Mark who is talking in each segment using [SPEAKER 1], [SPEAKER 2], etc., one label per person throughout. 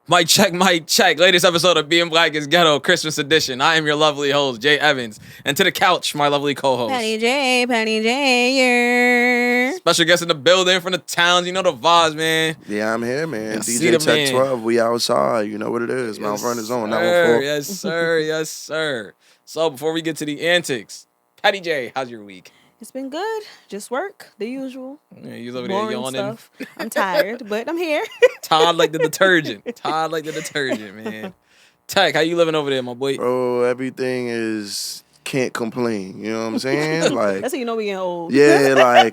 [SPEAKER 1] Mic check, mic check. Latest episode of Being Black is Ghetto, Christmas edition. I am your lovely host, Jay Evans. And to the couch, my lovely co-host.
[SPEAKER 2] Patty J.
[SPEAKER 1] Special guest in the building from the towns. You know the vibes, man.
[SPEAKER 3] Yeah, I'm here, man.
[SPEAKER 1] I see
[SPEAKER 3] DJ
[SPEAKER 1] the
[SPEAKER 3] Tech
[SPEAKER 1] man.
[SPEAKER 3] 12, we outside. You know what it is. Mount Vernon's on, 914.
[SPEAKER 1] Yes, sir. Yes, sir. So before we get to the antics, Patty J, how's your week?
[SPEAKER 2] It's been good. Just work, the usual.
[SPEAKER 1] Yeah, you over there
[SPEAKER 2] Boring
[SPEAKER 1] yawning.
[SPEAKER 2] stuff. I'm tired, but I'm here.
[SPEAKER 1] Todd like the detergent. Todd like the detergent, man. Tech, how you living over there, my boy?
[SPEAKER 3] Bro, everything is can't complain. You know what I'm saying? Like,
[SPEAKER 2] That's how you know we getting old.
[SPEAKER 3] yeah,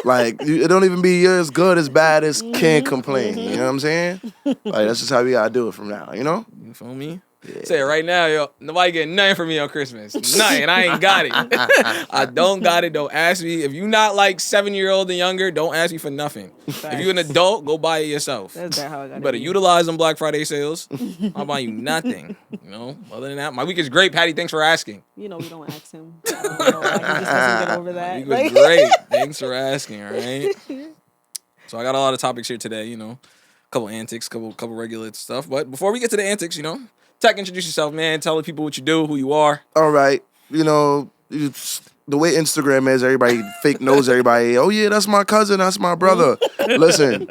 [SPEAKER 3] it don't even be as good as bad as can't complain. You know what I'm saying? Like, that's just how we gotta do it from now. You know?
[SPEAKER 1] You feel me?
[SPEAKER 3] Yeah.
[SPEAKER 1] Say it right now, yo. Nobody getting nothing from me on Christmas. Nothing. I ain't got it. I don't got it. Don't ask me. If you not like 7-year-old and younger, don't ask me for nothing. If you an adult, go buy it yourself.
[SPEAKER 2] That's how I got
[SPEAKER 1] You better utilize them Black Friday sales. I'll buy you nothing. You know. Other than that, my week is great, Patty. Thanks for asking.
[SPEAKER 2] You know we don't ask him. I don't know. Like, he just doesn't get over
[SPEAKER 1] My
[SPEAKER 2] that.
[SPEAKER 1] week was great. Thanks for asking. All right. So I got a lot of topics here today. You know, couple antics, couple regular stuff. But before we get to the antics, you know. Tech, introduce yourself, man. Tell the people what you do, who you are.
[SPEAKER 3] All right. You know, the way Instagram is, everybody fake knows everybody. Oh, yeah, that's my cousin. That's my brother. Listen,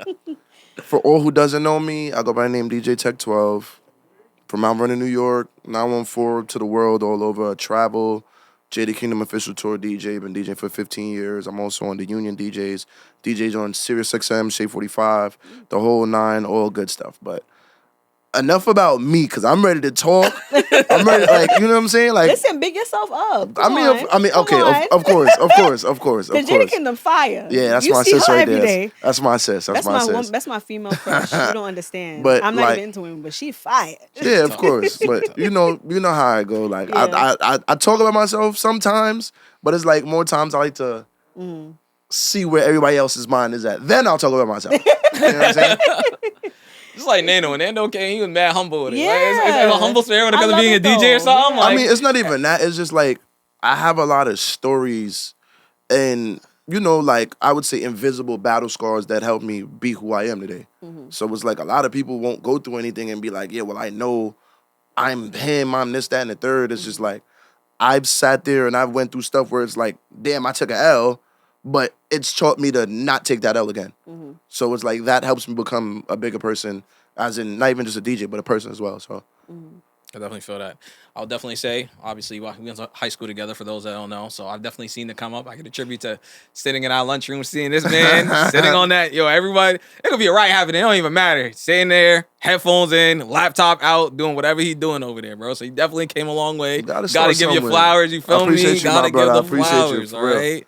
[SPEAKER 3] for all who doesn't know me, I go by the name DJ Tech 12 from Mount Vernon, New York, 914 to the world, all over. Travel, Jada Kingdom official tour DJ. Been DJing for 15 years. I'm also on the Union DJs. DJs on Sirius XM, Shade 45, the whole 9, all good stuff. But enough about me, because I'm ready to talk. I'm ready, like, you know what I'm saying? Like,
[SPEAKER 2] Listen, big yourself up.
[SPEAKER 3] I mean, okay, of course.
[SPEAKER 2] The Jada Kingdom fire.
[SPEAKER 3] Yeah, that's
[SPEAKER 2] you
[SPEAKER 3] my
[SPEAKER 2] see
[SPEAKER 3] sis
[SPEAKER 2] her
[SPEAKER 3] right
[SPEAKER 2] every
[SPEAKER 3] there.
[SPEAKER 2] day.
[SPEAKER 3] That's my sis. That's my sis.
[SPEAKER 2] That's my female crush. You don't understand.
[SPEAKER 3] But,
[SPEAKER 2] I'm not
[SPEAKER 3] like,
[SPEAKER 2] even into him, but she fired.
[SPEAKER 3] Yeah, of course. But you know how I go. Like,
[SPEAKER 2] Yeah.
[SPEAKER 3] I talk about myself sometimes, but it's like more times I like to see where everybody else's mind is at. Then I'll talk about myself. You know what I'm saying?
[SPEAKER 1] Just like Nano, and Nano came, he was mad humble with it.
[SPEAKER 2] Yeah.
[SPEAKER 1] Like, it's a humble story when it
[SPEAKER 2] I
[SPEAKER 1] comes to
[SPEAKER 2] love
[SPEAKER 1] being a
[SPEAKER 2] it,
[SPEAKER 1] DJ or
[SPEAKER 2] though.
[SPEAKER 1] something.
[SPEAKER 2] Yeah.
[SPEAKER 1] Like,
[SPEAKER 3] I mean, it's not even that. It's just like I have a lot of stories and, you know, like I would say invisible battle scars that help me be who I am today. So it's like a lot of people won't go through anything and be like, yeah, well, I know I'm him, I'm this, that, and the third. It's just like I've sat there and I've went through stuff where it's like, damn, I took an L, but it's taught me to not take that L again. So it's like that helps me become a bigger person, as in not even just a DJ, but a person as well. So
[SPEAKER 1] I definitely feel that. I'll definitely say, obviously, we went to high school together, for those that don't know. So I've definitely seen the come up. I can attribute to sitting in our lunchroom, seeing this man, sitting on that. Yo, everybody, it could be a riot happening. It don't even matter. Sitting there, headphones in, laptop out, doing whatever he's doing over there, bro. So he definitely came a long way.
[SPEAKER 3] Gotta
[SPEAKER 1] Gotta
[SPEAKER 3] start
[SPEAKER 1] give you
[SPEAKER 3] somewhere.
[SPEAKER 1] flowers, you feel
[SPEAKER 3] I appreciate
[SPEAKER 1] me?
[SPEAKER 3] you,
[SPEAKER 1] Gotta
[SPEAKER 3] my brother. I
[SPEAKER 1] give the
[SPEAKER 3] appreciate you,
[SPEAKER 1] flowers,
[SPEAKER 3] for
[SPEAKER 1] all
[SPEAKER 3] real.
[SPEAKER 1] right?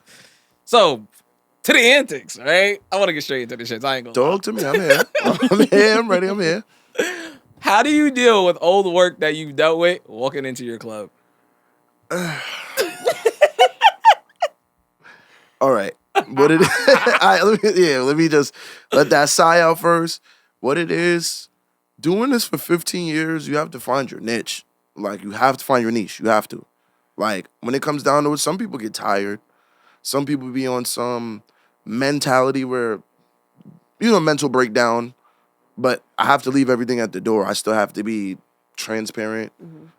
[SPEAKER 1] So, to the antics, all right? I want to get straight into this shit. I ain't gonna lie.
[SPEAKER 3] talk to me. I'm here. I'm here. I'm ready. I'm here.
[SPEAKER 1] How do you deal with old work that you've dealt with walking into your club?
[SPEAKER 3] All right. What it let me just let that sigh out first. What it is, doing this for 15 years, you have to find your niche. Like, you have to find your niche. You have to. Like, when it comes down to it, some people get tired. Some people be on some mentality where, you know, mental breakdown. But I have to leave everything at the door. I still have to be transparent.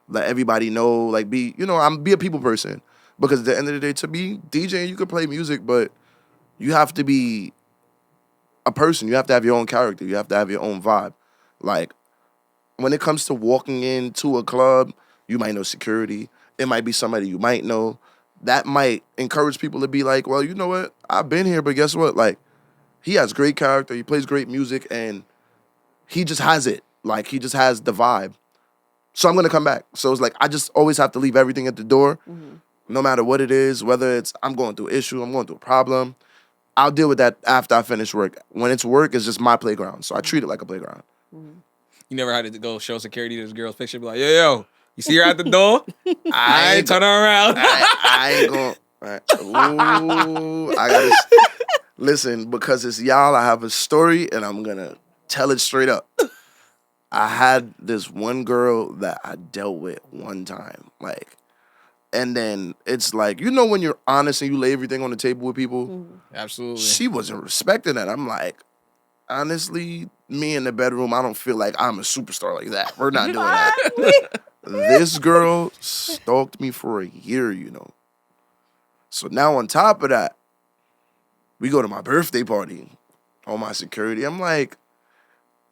[SPEAKER 3] Let everybody know. Like, be a people person. Because at the end of the day, to be DJing, you can play music, but you have to be a person. You have to have your own character. You have to have your own vibe. Like, when it comes to walking into a club, you might know security. It might be somebody you might know. That might encourage people to be like, well, you know what? I've been here, but guess what? Like, he has great character. He plays great music, and he just has it. Like, he just has the vibe. So I'm going to come back. So it's like, I just always have to leave everything at the door, no matter what it is, whether it's I'm going through an issue, I'm going through a problem. I'll deal with that after I finish work. When it's work, it's just my playground. So I treat it like a playground.
[SPEAKER 1] You never had to go show security to this girl's picture, be like, yo, you see her at the door? I ain't turn her around.
[SPEAKER 3] I ain't going. Right. Ooh, I got to listen, because it's y'all, I have a story, and I'm going to tell it straight up. I had this one girl that I dealt with one time, like, and then it's like, you know, when you're honest and you lay everything on the table with people,
[SPEAKER 1] Absolutely.
[SPEAKER 3] she wasn't respecting that. I'm like, honestly, me in the bedroom, I don't feel like I'm a superstar like that. We're not doing that. This girl stalked me for a year, you know. So now on top of that, we go to my birthday party. All my security. I'm like,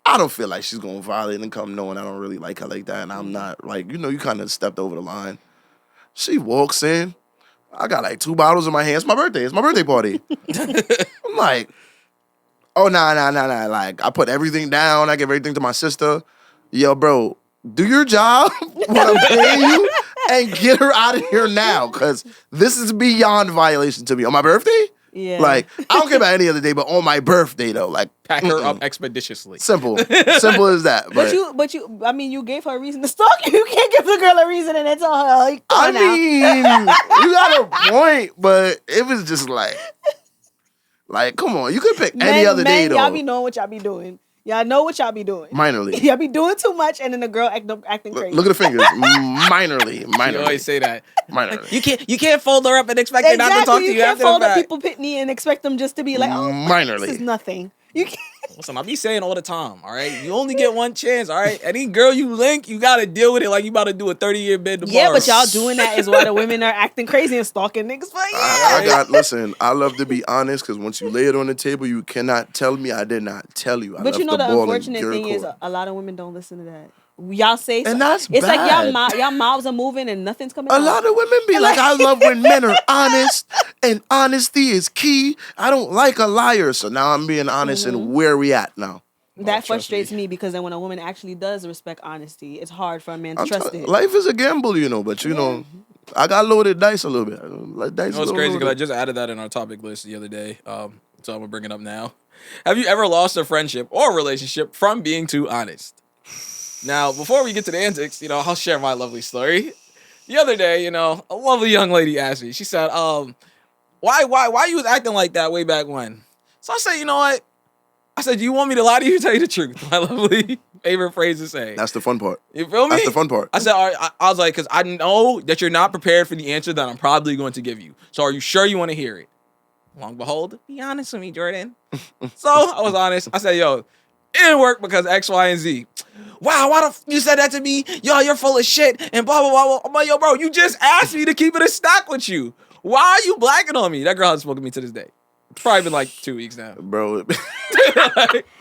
[SPEAKER 3] I don't feel like she's going to violate and come knowing I don't really like her like that. And I'm not, like, you know, you kind of stepped over the line. She walks in. I got like 2 bottles in my hand. It's my birthday. It's my birthday party. I'm like, oh, nah. Like, I put everything down. I give everything to my sister. Yo, bro, do your job when I'm paying you and get her out of here now, because this is beyond violation to me. On my birthday?
[SPEAKER 2] Yeah.
[SPEAKER 3] Like, I don't care about any other day, but on my birthday, though, like,
[SPEAKER 1] Pack her up expeditiously.
[SPEAKER 3] Simple as that.
[SPEAKER 2] But you, I mean, you gave her a reason to stalk you. You can't give the girl a reason and then tell her, like,
[SPEAKER 3] I mean, you got a point, but it was just like, come on, you could pick any other day, though.
[SPEAKER 2] Y'all be knowing what y'all be doing. Y'all know what y'all be doing.
[SPEAKER 3] Minorly.
[SPEAKER 2] Y'all be doing too much, and then the girl acting crazy.
[SPEAKER 3] Look at the fingers. Minorly.
[SPEAKER 1] You always say that.
[SPEAKER 3] Minorly.
[SPEAKER 1] You can't fold her up and expect her not to talk to you.
[SPEAKER 2] You can't
[SPEAKER 1] after
[SPEAKER 2] fold
[SPEAKER 1] the
[SPEAKER 2] up
[SPEAKER 1] fact.
[SPEAKER 2] people pitney and expect them just to be like, oh,
[SPEAKER 3] Minorly.
[SPEAKER 2] this is nothing. You can't.
[SPEAKER 1] Listen, I be saying all the time, all right? You only get one chance, all right? Any girl you link, you got to deal with it like you about to do a 30-year bid tomorrow.
[SPEAKER 2] Yeah, but y'all doing that is why the women are acting crazy and stalking niggas for years.
[SPEAKER 3] Listen, I love to be honest, because once you lay it on the table, you cannot tell me I did not tell you.
[SPEAKER 2] But you know the unfortunate thing is a lot of women don't listen to that. Y'all say
[SPEAKER 3] and that's
[SPEAKER 2] it's
[SPEAKER 3] bad.
[SPEAKER 2] like y'all mouths are moving and nothing's coming out.
[SPEAKER 3] A lot of women be like, I love when men are honest, and honesty is key. I don't like a liar. So now I'm being honest and where we at now.
[SPEAKER 2] That frustrates me because then when a woman actually does respect honesty, it's hard for a man to trust it.
[SPEAKER 3] Life is a gamble, you know, but you know, I got loaded dice a little bit.
[SPEAKER 1] It's crazy because I just added that in our topic list the other day. So I'm going to bring it up now. Have you ever lost a friendship or relationship from being too honest? Now, before we get to the antics, you know, I'll share my lovely story. The other day, you know, a lovely young lady asked me, she said, why you was acting like that way back when? So I said, you know what? I said, do you want me to lie to you or tell you the truth? My lovely favorite phrase to say.
[SPEAKER 3] That's the fun part.
[SPEAKER 1] You feel me?
[SPEAKER 3] That's the fun part.
[SPEAKER 1] I said, I was like, because I know that you're not prepared for the answer that I'm probably going to give you. So are you sure you want to hear it? Long behold, be honest with me, Jordan. So I was honest. I said, yo, it didn't work because X, Y, and Z. Wow, why you said that to me? Yo, you're full of shit and blah, blah, blah. I'm like, yo, bro, you just asked me to keep it a stack with you. Why are you blacking on me? That girl hasn't spoken to me to this day. It's probably been like 2 weeks now.
[SPEAKER 3] Bro.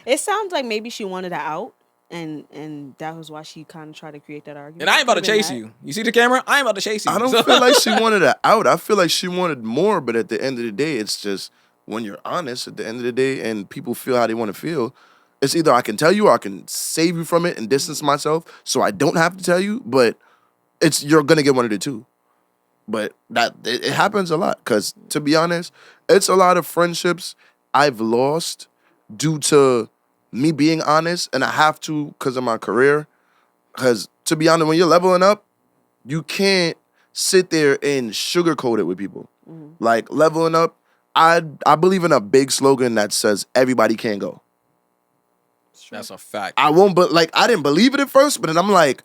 [SPEAKER 2] It sounds like maybe she wanted her out, and that was why she kind of tried to create that argument.
[SPEAKER 1] And I ain't about to chase you. You see the camera? I ain't about to chase you.
[SPEAKER 3] I don't feel like she wanted her out. I feel like she wanted more, but at the end of the day, it's just when you're honest at the end of the day and people feel how they want to feel, it's either I can tell you or I can save you from it and distance myself so I don't have to tell you, but you're going to get one of the two. But it happens a lot because, to be honest, it's a lot of friendships I've lost due to me being honest, and I have to because of my career. Because, to be honest, when you're leveling up, you can't sit there and sugarcoat it with people. Mm-hmm. Like, leveling up, I believe in a big slogan that says, everybody can go.
[SPEAKER 1] That's a fact.
[SPEAKER 3] I didn't believe it at first, but then I'm like,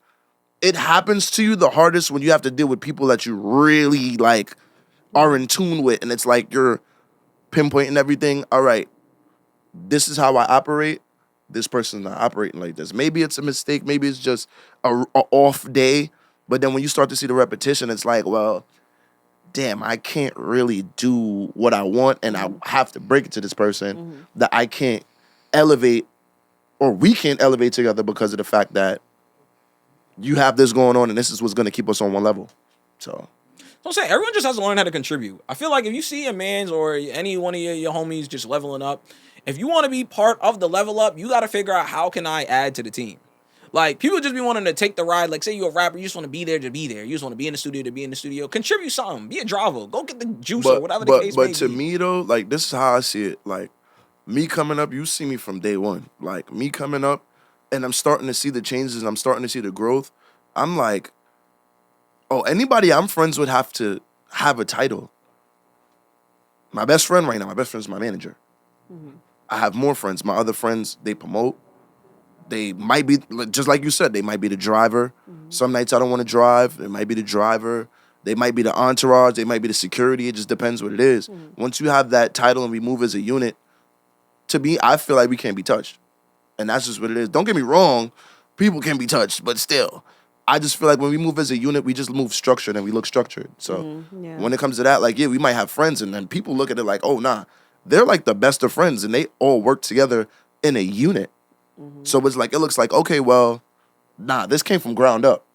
[SPEAKER 3] it happens to you the hardest when you have to deal with people that you really, like, are in tune with. And it's like you're pinpointing everything. All right, this is how I operate. This person's not operating like this. Maybe it's a mistake. Maybe it's just a off day. But then when you start to see the repetition, it's like, well, damn, I can't really do what I want. And I have to break it to this person that I can't elevate, or we can't elevate together because of the fact that you have this going on and this is what's going to keep us on one level. So
[SPEAKER 1] I'm saying everyone just has to learn how to contribute. I feel like if you see a man's or any one of your homies just leveling up, if you want to be part of the level up, you got to figure out how can I add to the team. Like, people just be wanting to take the ride. Like, say you're a rapper, you just want to be there to be there. You just want to be in the studio to be in the studio. Contribute something. Be a driver. Go get the juice or whatever the case may be.
[SPEAKER 3] But to me, though, like, this is how I see it. Like, me coming up, you see me from day one. Like, me coming up, and I'm starting to see the changes and I'm starting to see the growth. I'm like, oh, anybody I'm friends with have to have a title. My best friend right now, my best friend is my manager. Mm-hmm. I have more friends. My other friends, they promote. They might be, just like you said, they might be the driver. Mm-hmm. Some nights I don't want to drive. They might be the driver. They might be the entourage. They might be the security. It just depends what it is. Mm-hmm. Once you have that title and we move as a unit, to me, I feel like we can't be touched. And that's just what it is. Don't get me wrong, people can be touched, but still, I just feel like when we move as a unit, we just move structured and we look structured. So when it comes to that, like, yeah, we might have friends, and then people look at it like, oh, nah, they're like the best of friends, and they all work together in a unit. So it's like, it looks like, okay, well, nah, this came from ground up.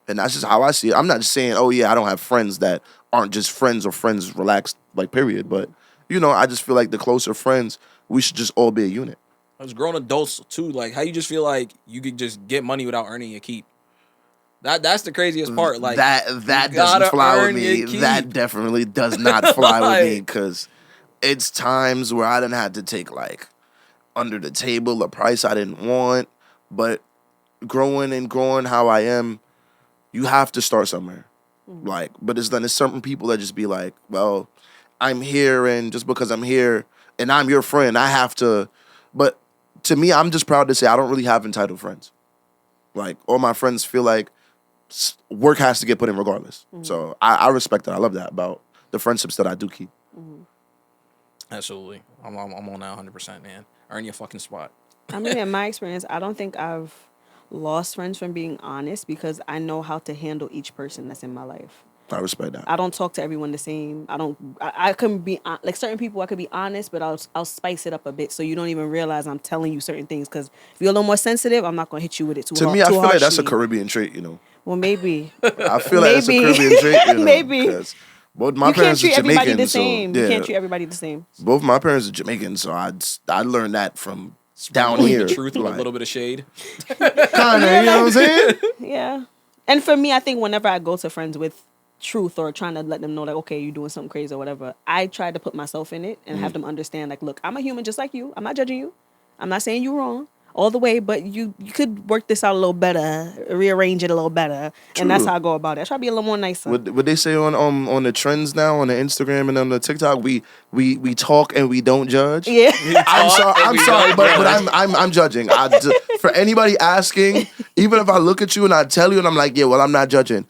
[SPEAKER 3] And that's just how I see it. I'm not just saying, oh, yeah, I don't have friends that aren't just friends or friends relaxed, like, period. But, you know, I just feel like the closer friends, we should just all be a unit.
[SPEAKER 1] As grown adults, too, like, how you just feel like you could just get money without earning your keep. That's the craziest part. Like,
[SPEAKER 3] that doesn't fly with me. That definitely does not fly with me, because it's times where I done had to take, like, under the table a price I didn't want. But growing how I am, you have to start somewhere. Like, but there's certain people that just be like, well, I'm here, and just because I'm here and I'm your friend, I have to. But to me, I'm just proud to say I don't really have entitled friends. Like, all my friends feel like work has to get put in regardless. So I respect that. I love that about the friendships that I do keep.
[SPEAKER 1] Absolutely. I'm on that 100%, man. Earn your fucking spot.
[SPEAKER 2] I mean, in my experience, I don't think I've lost friends from being honest, because I know how to handle each person that's in my life.
[SPEAKER 3] I respect that.
[SPEAKER 2] I don't talk to everyone the same. I can be, like, certain people I could be honest, but I'll spice it up a bit so you don't even realize I'm telling you certain things, because if you're a little more sensitive, I'm not going to hit you with it too hard.
[SPEAKER 3] To me, I feel like that's a Caribbean trait, you know.
[SPEAKER 2] Well, maybe.
[SPEAKER 3] I feel like it's a Caribbean trait, you know.
[SPEAKER 2] Maybe.
[SPEAKER 3] Both my parents are Jamaican,
[SPEAKER 2] everybody the same.
[SPEAKER 3] so,
[SPEAKER 2] You can't treat everybody the same.
[SPEAKER 3] Both my parents are Jamaican, so I learned that from down here.
[SPEAKER 1] The truth with a little bit of shade.
[SPEAKER 3] Kinda, you know what I'm saying?
[SPEAKER 2] Yeah. And for me, I think whenever I go to friends with truth or trying to let them know, like, okay, you're doing something crazy or whatever, I try to put myself in it and have them understand, like, look, I'm a human just like you. I'm not judging you. I'm not saying you're wrong all the way, but you could work this out a little better, rearrange it a little better. True. And that's how I go about it. I try to be a little more nicer.
[SPEAKER 3] What they say on the trends now, on the Instagram and on the TikTok, we talk and we don't judge.
[SPEAKER 2] Yeah.
[SPEAKER 3] I'm sorry, but I'm judging. For anybody asking, even if I look at you and I tell you and I'm like, yeah, well, I'm not judging.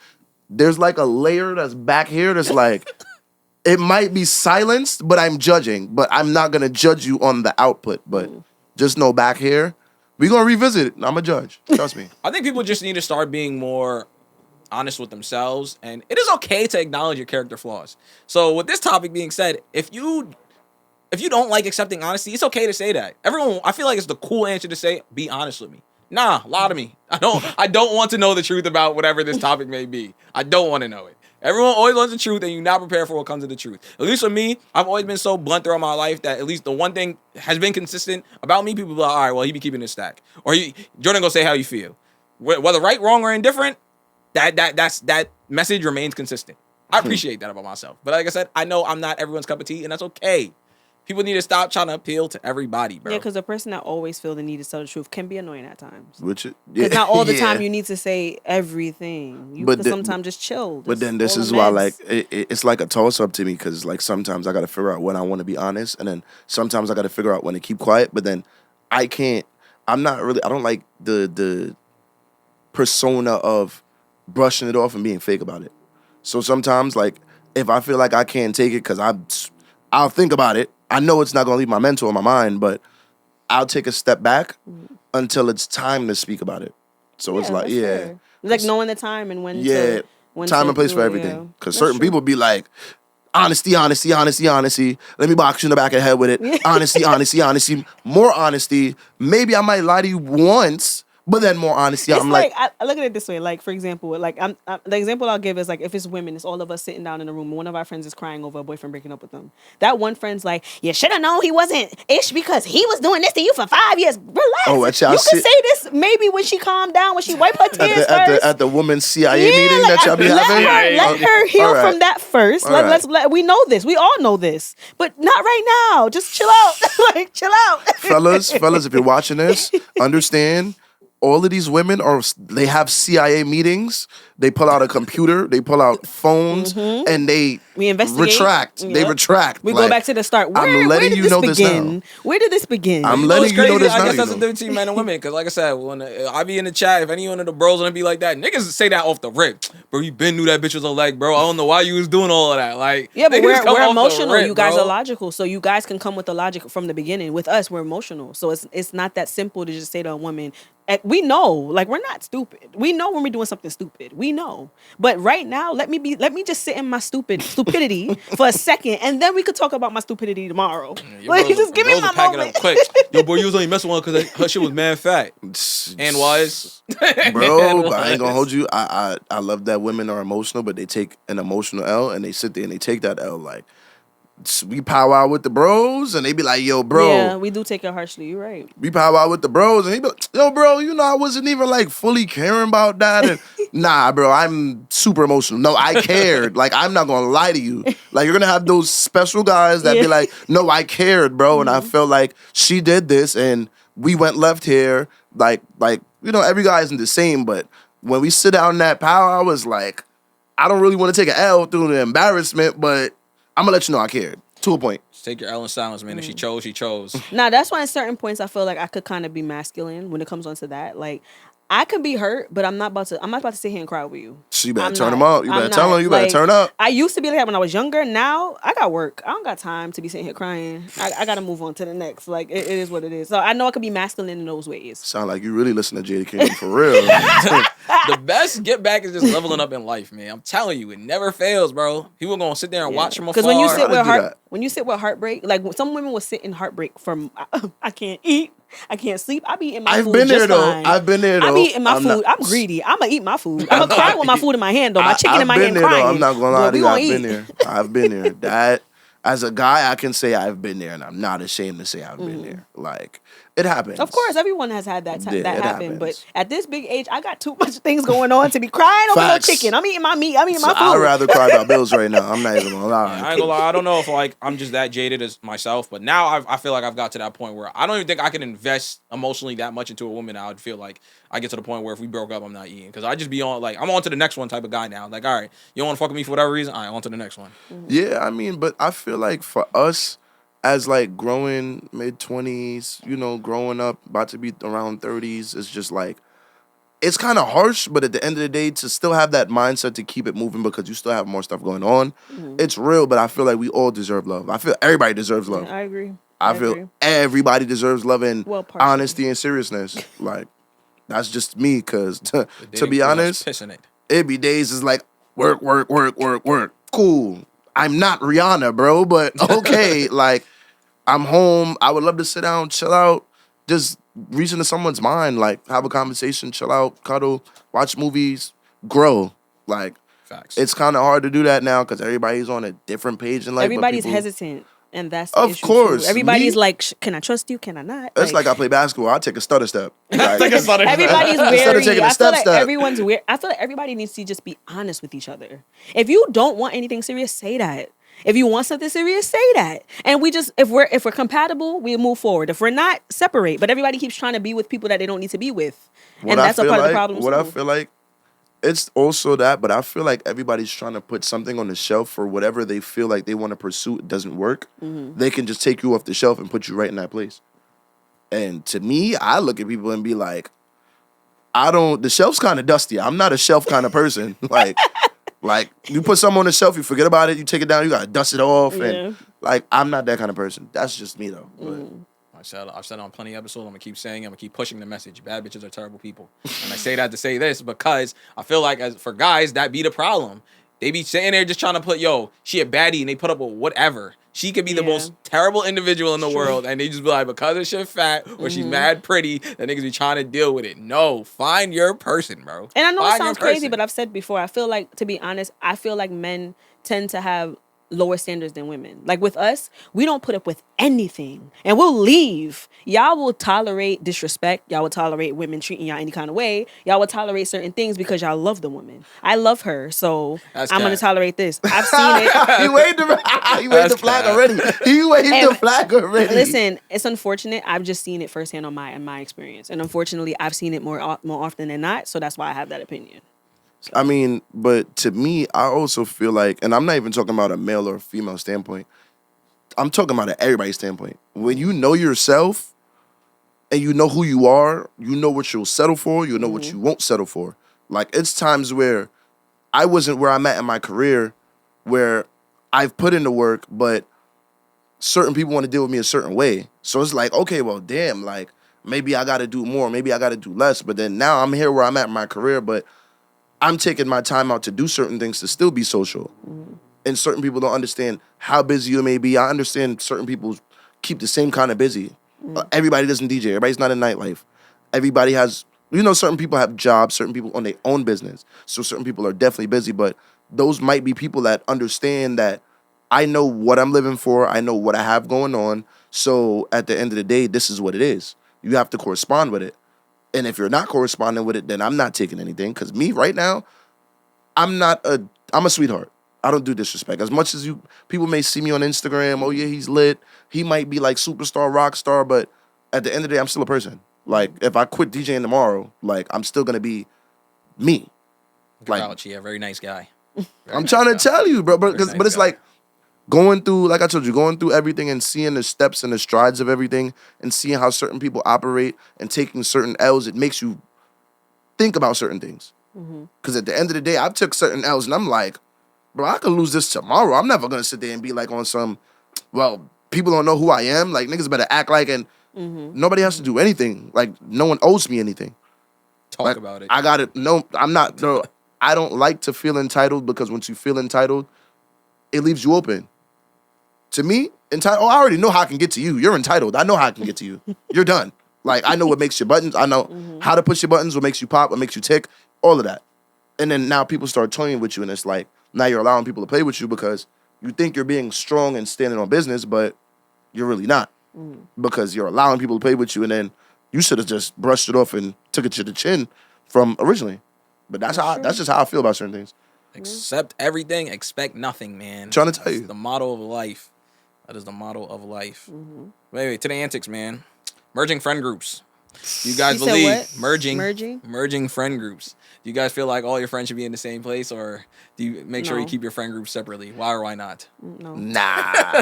[SPEAKER 3] There's like a layer that's back here that's like, it might be silenced, but I'm judging. But I'm not gonna judge you on the output. But just know back here, we're going to revisit it. I'm a judge. Trust me.
[SPEAKER 1] I think people just need to start being more honest with themselves. And it is okay to acknowledge your character flaws. So with this topic being said, if you don't like accepting honesty, it's okay to say that. I feel like it's the cool answer to say, be honest with me. Nah, lie to me. I don't want to know the truth about whatever this topic may be. I don't want to know it. Everyone always wants the truth, and you're not prepared for what comes to the truth. At least for me, I've always been so blunt throughout my life that at least the one thing has been consistent about me. People be like, all right, well, he be keeping his stack. Or Jordan gonna say how you feel. Whether right, wrong, or indifferent, that message remains consistent. I appreciate that about myself. But like I said, I know I'm not everyone's cup of tea, and that's okay. People need to stop trying to appeal to everybody, bro.
[SPEAKER 2] Yeah, because the person that always feel the need to tell the truth can be annoying at times.
[SPEAKER 3] Because
[SPEAKER 2] not all the time you need to say everything. You can sometimes just chill.
[SPEAKER 3] But then this is why, like, it's like a toss-up to me, because, like, sometimes I got to figure out when I want to be honest, and then sometimes I got to figure out when to keep quiet, but then I don't like the persona of brushing it off and being fake about it. So sometimes, like, if I feel like I can't take it because I'll think about it, I know it's not going to leave my mental in my mind, but I'll take a step back until it's time to speak about it. So it's like,
[SPEAKER 2] fair. It's like knowing the time and when
[SPEAKER 3] time and place for everything. Because certain people be like, honesty. Let me box you in the back of the head with it. Honesty. More honesty. Maybe I might lie to you once, but then more honesty.
[SPEAKER 2] It's I look at it this way. Like, for example, like the example I'll give is, like, if it's women, it's all of us sitting down in a room and one of our friends is crying over a boyfriend breaking up with them. That one friend's like, you should have known he wasn't ish because he was doing this to you for 5 years. Relax. You can say this maybe when she calmed down, when she wiped her tears first.
[SPEAKER 3] At the women's CIA meeting that y'all be having?
[SPEAKER 2] Let her heal from that first. We know this. We all know this. But not right now. Just chill out. Chill out.
[SPEAKER 3] Fellas, if you're watching this, understand, all of these women they have CIA meetings. They pull out a computer, they pull out phones, and
[SPEAKER 2] we investigate.
[SPEAKER 3] retract.
[SPEAKER 2] Yep.
[SPEAKER 3] They retract.
[SPEAKER 2] We go back to the start. Where
[SPEAKER 3] letting
[SPEAKER 2] did
[SPEAKER 3] you
[SPEAKER 2] this
[SPEAKER 3] know this
[SPEAKER 2] begin?
[SPEAKER 3] now.
[SPEAKER 2] Where did this begin?
[SPEAKER 3] I'm
[SPEAKER 1] You know
[SPEAKER 3] letting
[SPEAKER 1] what's
[SPEAKER 3] you know
[SPEAKER 1] crazy?
[SPEAKER 3] this
[SPEAKER 1] I
[SPEAKER 3] now,
[SPEAKER 1] guess that's
[SPEAKER 3] you
[SPEAKER 1] the
[SPEAKER 3] know.
[SPEAKER 1] difference between men and women. Because like I said, when I be in the chat, if any one of the bros gonna be like that, niggas say that off the rip. Bro, you been knew that bitch was a leg, bro. I don't know why you was doing all of that. Like,
[SPEAKER 2] Yeah, but
[SPEAKER 1] niggas come
[SPEAKER 2] we're
[SPEAKER 1] off the
[SPEAKER 2] emotional.
[SPEAKER 1] rip,
[SPEAKER 2] You guys
[SPEAKER 1] bro.
[SPEAKER 2] are logical, so you guys can come with the logic from the beginning. With us, we're emotional, so it's not that simple to just say to a woman. We know, like we're not stupid. We know when we're doing something stupid. We know, but right now, let me just sit in my stupidity for a second, and then we could talk about my stupidity tomorrow. Like, just give me my
[SPEAKER 1] pack it
[SPEAKER 2] moment.
[SPEAKER 1] up quick. Yo, boy, you was only messing with her because her shit was man fat and was.
[SPEAKER 3] Bro, but I ain't gonna hold you. I love that women are emotional, but they take an emotional L and they sit there and they take that L. Like, we powwow with the bros and they be like, yo, bro.
[SPEAKER 2] Yeah, we do take it harshly. You're right.
[SPEAKER 3] We powwow with the bros and he be like, yo, bro, you know, I wasn't even like fully caring about that. And nah, bro, I'm super emotional. No, I cared. Like, I'm not gonna lie to you. Like, you're gonna have those special guys that be like, no, I cared, bro. And I felt like she did this and we went left here. Like, you know, every guy isn't the same, but when we sit down in that power, I was like, I don't really want to take an L through the embarrassment, but I'm gonna let you know I cared. To a point.
[SPEAKER 1] Just take your L in silence, man. If she chose, she chose.
[SPEAKER 2] Now that's why at certain points I feel like I could kind of be masculine when it comes onto that. Like I could be hurt, but I'm not about to sit here and cry with you.
[SPEAKER 3] So you better
[SPEAKER 2] I'm
[SPEAKER 3] turn
[SPEAKER 2] not.
[SPEAKER 3] them out. You better tell them. You better turn up.
[SPEAKER 2] I used to be like that when I was younger. Now I got work. I don't got time to be sitting here crying. I got to move on to the next. Like it is what it is. So I know I could be masculine in those ways.
[SPEAKER 3] Sound like you really listen to Jada King for real.
[SPEAKER 1] The best get back is just leveling up in life, man. I'm telling you, it never fails, bro. People gonna sit there and watch from afar.
[SPEAKER 2] Because
[SPEAKER 3] How
[SPEAKER 2] when you sit with heartbreak, like some women will sit in heartbreak from I can't eat, I can't sleep. I be eating my food.
[SPEAKER 3] I've been there
[SPEAKER 2] I
[SPEAKER 3] though.
[SPEAKER 2] be eating my food. I'm greedy. I'm gonna eat my food. I'm gonna cry with my food in my hand though. My chicken in my hand crying.
[SPEAKER 3] I'm not gonna lie to you. I've been
[SPEAKER 2] eat.
[SPEAKER 3] there. I've been there. That as a guy, I can say I've been there, and I'm not ashamed to say I've been there. Like it happens.
[SPEAKER 2] Of course, everyone has had that
[SPEAKER 3] Yeah,
[SPEAKER 2] that
[SPEAKER 3] it
[SPEAKER 2] happen.
[SPEAKER 3] happens.
[SPEAKER 2] But at this big age, I got too much things going on to be crying over no
[SPEAKER 3] Facts.
[SPEAKER 2] chicken. I'm eating my meat. I'm eating my food.
[SPEAKER 3] I'd rather cry about bills right now. I'm not even gonna lie.
[SPEAKER 1] I ain't gonna lie. I don't know if like I'm just that jaded as myself, but now I feel like I've got to that point where I don't even think I can invest emotionally that much into a woman. I would feel like I get to the point where if we broke up, I'm not eating because I just be on like I'm on to the next one type of guy now. Like, all right, you don't want to fuck with me for whatever reason. All right, on to the next one.
[SPEAKER 3] Yeah, I mean, but I feel like for us, as like growing mid-20s, you know, growing up, about to be around 30s, it's just like, it's kind of harsh, but at the end of the day, to still have that mindset to keep it moving because you still have more stuff going on, it's real, but I feel like we all deserve love. I feel everybody deserves love.
[SPEAKER 2] I agree.
[SPEAKER 3] I feel everybody deserves love and
[SPEAKER 2] partially.
[SPEAKER 3] honesty and seriousness. Like, that's just me, because to be honest,
[SPEAKER 1] pissing it.
[SPEAKER 3] it be days is like, work. Cool. I'm not Rihanna, bro, but okay, like, I'm home. I would love to sit down, chill out, just reach into someone's mind, like have a conversation, chill out, cuddle, watch movies, grow. Like,
[SPEAKER 1] Facts.
[SPEAKER 3] it's kind of hard to do that now because everybody's on a different page in life.
[SPEAKER 2] Everybody's hesitant, and that's the
[SPEAKER 3] Of
[SPEAKER 2] issue
[SPEAKER 3] course.
[SPEAKER 2] too. Everybody's
[SPEAKER 3] Me?
[SPEAKER 2] like, can I trust you? Can I not?
[SPEAKER 3] It's like I play basketball. I take a stutter step. Like,
[SPEAKER 2] Everybody's
[SPEAKER 3] Instead of
[SPEAKER 2] wary.
[SPEAKER 3] taking a
[SPEAKER 2] I feel
[SPEAKER 3] step,
[SPEAKER 2] like
[SPEAKER 3] step.
[SPEAKER 2] everyone's weird. I feel like everybody needs to just be honest with each other. If you don't want anything serious, say that. If you want something serious, say that. And we just, if we're compatible, we move forward. If we're not, separate. But everybody keeps trying to be with people that they don't need to be with, and that's a part of the problem.
[SPEAKER 3] What I feel like, it's also that, but I feel like everybody's trying to put something on the shelf for whatever they feel like they want to pursue. It doesn't work. They can just take you off the shelf and put you right in that place. And to me, I look at people and be like, the shelf's kind of dusty. I'm not a shelf kind of person. Like, you put something on the shelf, you forget about it, you take it down, you gotta dust it off.
[SPEAKER 2] Yeah.
[SPEAKER 3] And like, I'm not that kind of person. That's just me though. But
[SPEAKER 1] I've said on plenty of episodes, I'm gonna keep saying, I'm gonna keep pushing the message. Bad bitches are terrible people. And I say that to say this because I feel like as for guys, that be the problem. They be sitting there just trying to put, she a baddie, and they put up with whatever. She could be the most terrible individual in the world, and they just be like, because her shit fat or she's mad pretty, that niggas be trying to deal with it. No, find your person, bro.
[SPEAKER 2] And I know
[SPEAKER 1] Find
[SPEAKER 2] it sounds
[SPEAKER 1] your person.
[SPEAKER 2] crazy, but I've said before, I feel like, to be honest, I feel like men tend to have lower standards than women. Like with us, we don't put up with anything and we'll leave. Y'all will tolerate disrespect. Y'all will tolerate women treating y'all any kind of way. Y'all will tolerate certain things because y'all love the woman. I love her, so
[SPEAKER 1] That's
[SPEAKER 2] I'm going to
[SPEAKER 1] cat.
[SPEAKER 2] tolerate this. I've seen it.
[SPEAKER 3] He waved the flag already. He waved the flag already.
[SPEAKER 2] Listen, it's unfortunate. I've just seen it firsthand on my experience. And unfortunately, I've seen it more often than not, so that's why I have that opinion.
[SPEAKER 3] I mean, but to me, I also feel like, and I'm not even talking about a male or female standpoint. I'm talking about an everybody's standpoint. When you know yourself and you know who you are, you know what you'll settle for, you know what you won't settle for. Like, it's times where I wasn't where I'm at in my career, where I've put in the work, but certain people want to deal with me a certain way. So it's like, okay, well, damn, like, maybe I got to do more, maybe I got to do less. But then now I'm here where I'm at in my career, but I'm taking my time out to do certain things to still be social. And certain people don't understand how busy you may be. I understand certain people keep the same kind of busy. Everybody doesn't DJ. Everybody's not in nightlife. Everybody has, certain people have jobs, certain people on their own business. So certain people are definitely busy, but those might be people that understand that I know what I'm living for. I know what I have going on. So at the end of the day, this is what it is. You have to correspond with it. And if you're not corresponding with it, then I'm not taking anything. Because me right now, I'm a sweetheart. I don't do disrespect. As much as people may see me on Instagram, oh yeah, he's lit. He might be like superstar, rock star, but at the end of the day, I'm still a person. Like, if I quit DJing tomorrow, like, I'm still gonna be me.
[SPEAKER 1] Like, yeah, very nice guy.
[SPEAKER 3] I'm trying to tell you, bro. But it's like going through, like I told you, going through everything and seeing the steps and the strides of everything and seeing how certain people operate and taking certain L's, it makes you think about certain things. Because at the end of the day, I've took certain L's and I'm like, bro, I could lose this tomorrow. I'm never going to sit there and be like on some, well, people don't know who I am. Like, niggas better act like, and nobody has to do anything. Like, no one owes me anything.
[SPEAKER 1] Talk about it.
[SPEAKER 3] I got it. No, I'm not. No, I don't like to feel entitled because once you feel entitled, it leaves you open. To me, entitled, I already know how I can get to you. You're entitled. I know how I can get to you. You're done. Like, I know what makes your buttons. I know how to push your buttons, what makes you pop, what makes you tick, all of that. And then now people start toying with you, and it's like, now you're allowing people to play with you because you think you're being strong and standing on business, but you're really not. Because you're allowing people to play with you, and then you should have just brushed it off and took it to the chin from originally. But that's just how I feel about certain things.
[SPEAKER 1] Accept everything, expect nothing, man.
[SPEAKER 3] Trying to tell you.
[SPEAKER 1] That's the motto of life. That is the motto of life. Wait, to the antics, man. Merging friend groups. Do you guys believe merging friend groups? Do you guys feel like all your friends should be in the same place, or do you make sure you keep your friend groups separately? Why or why not?
[SPEAKER 2] No.
[SPEAKER 3] Nah,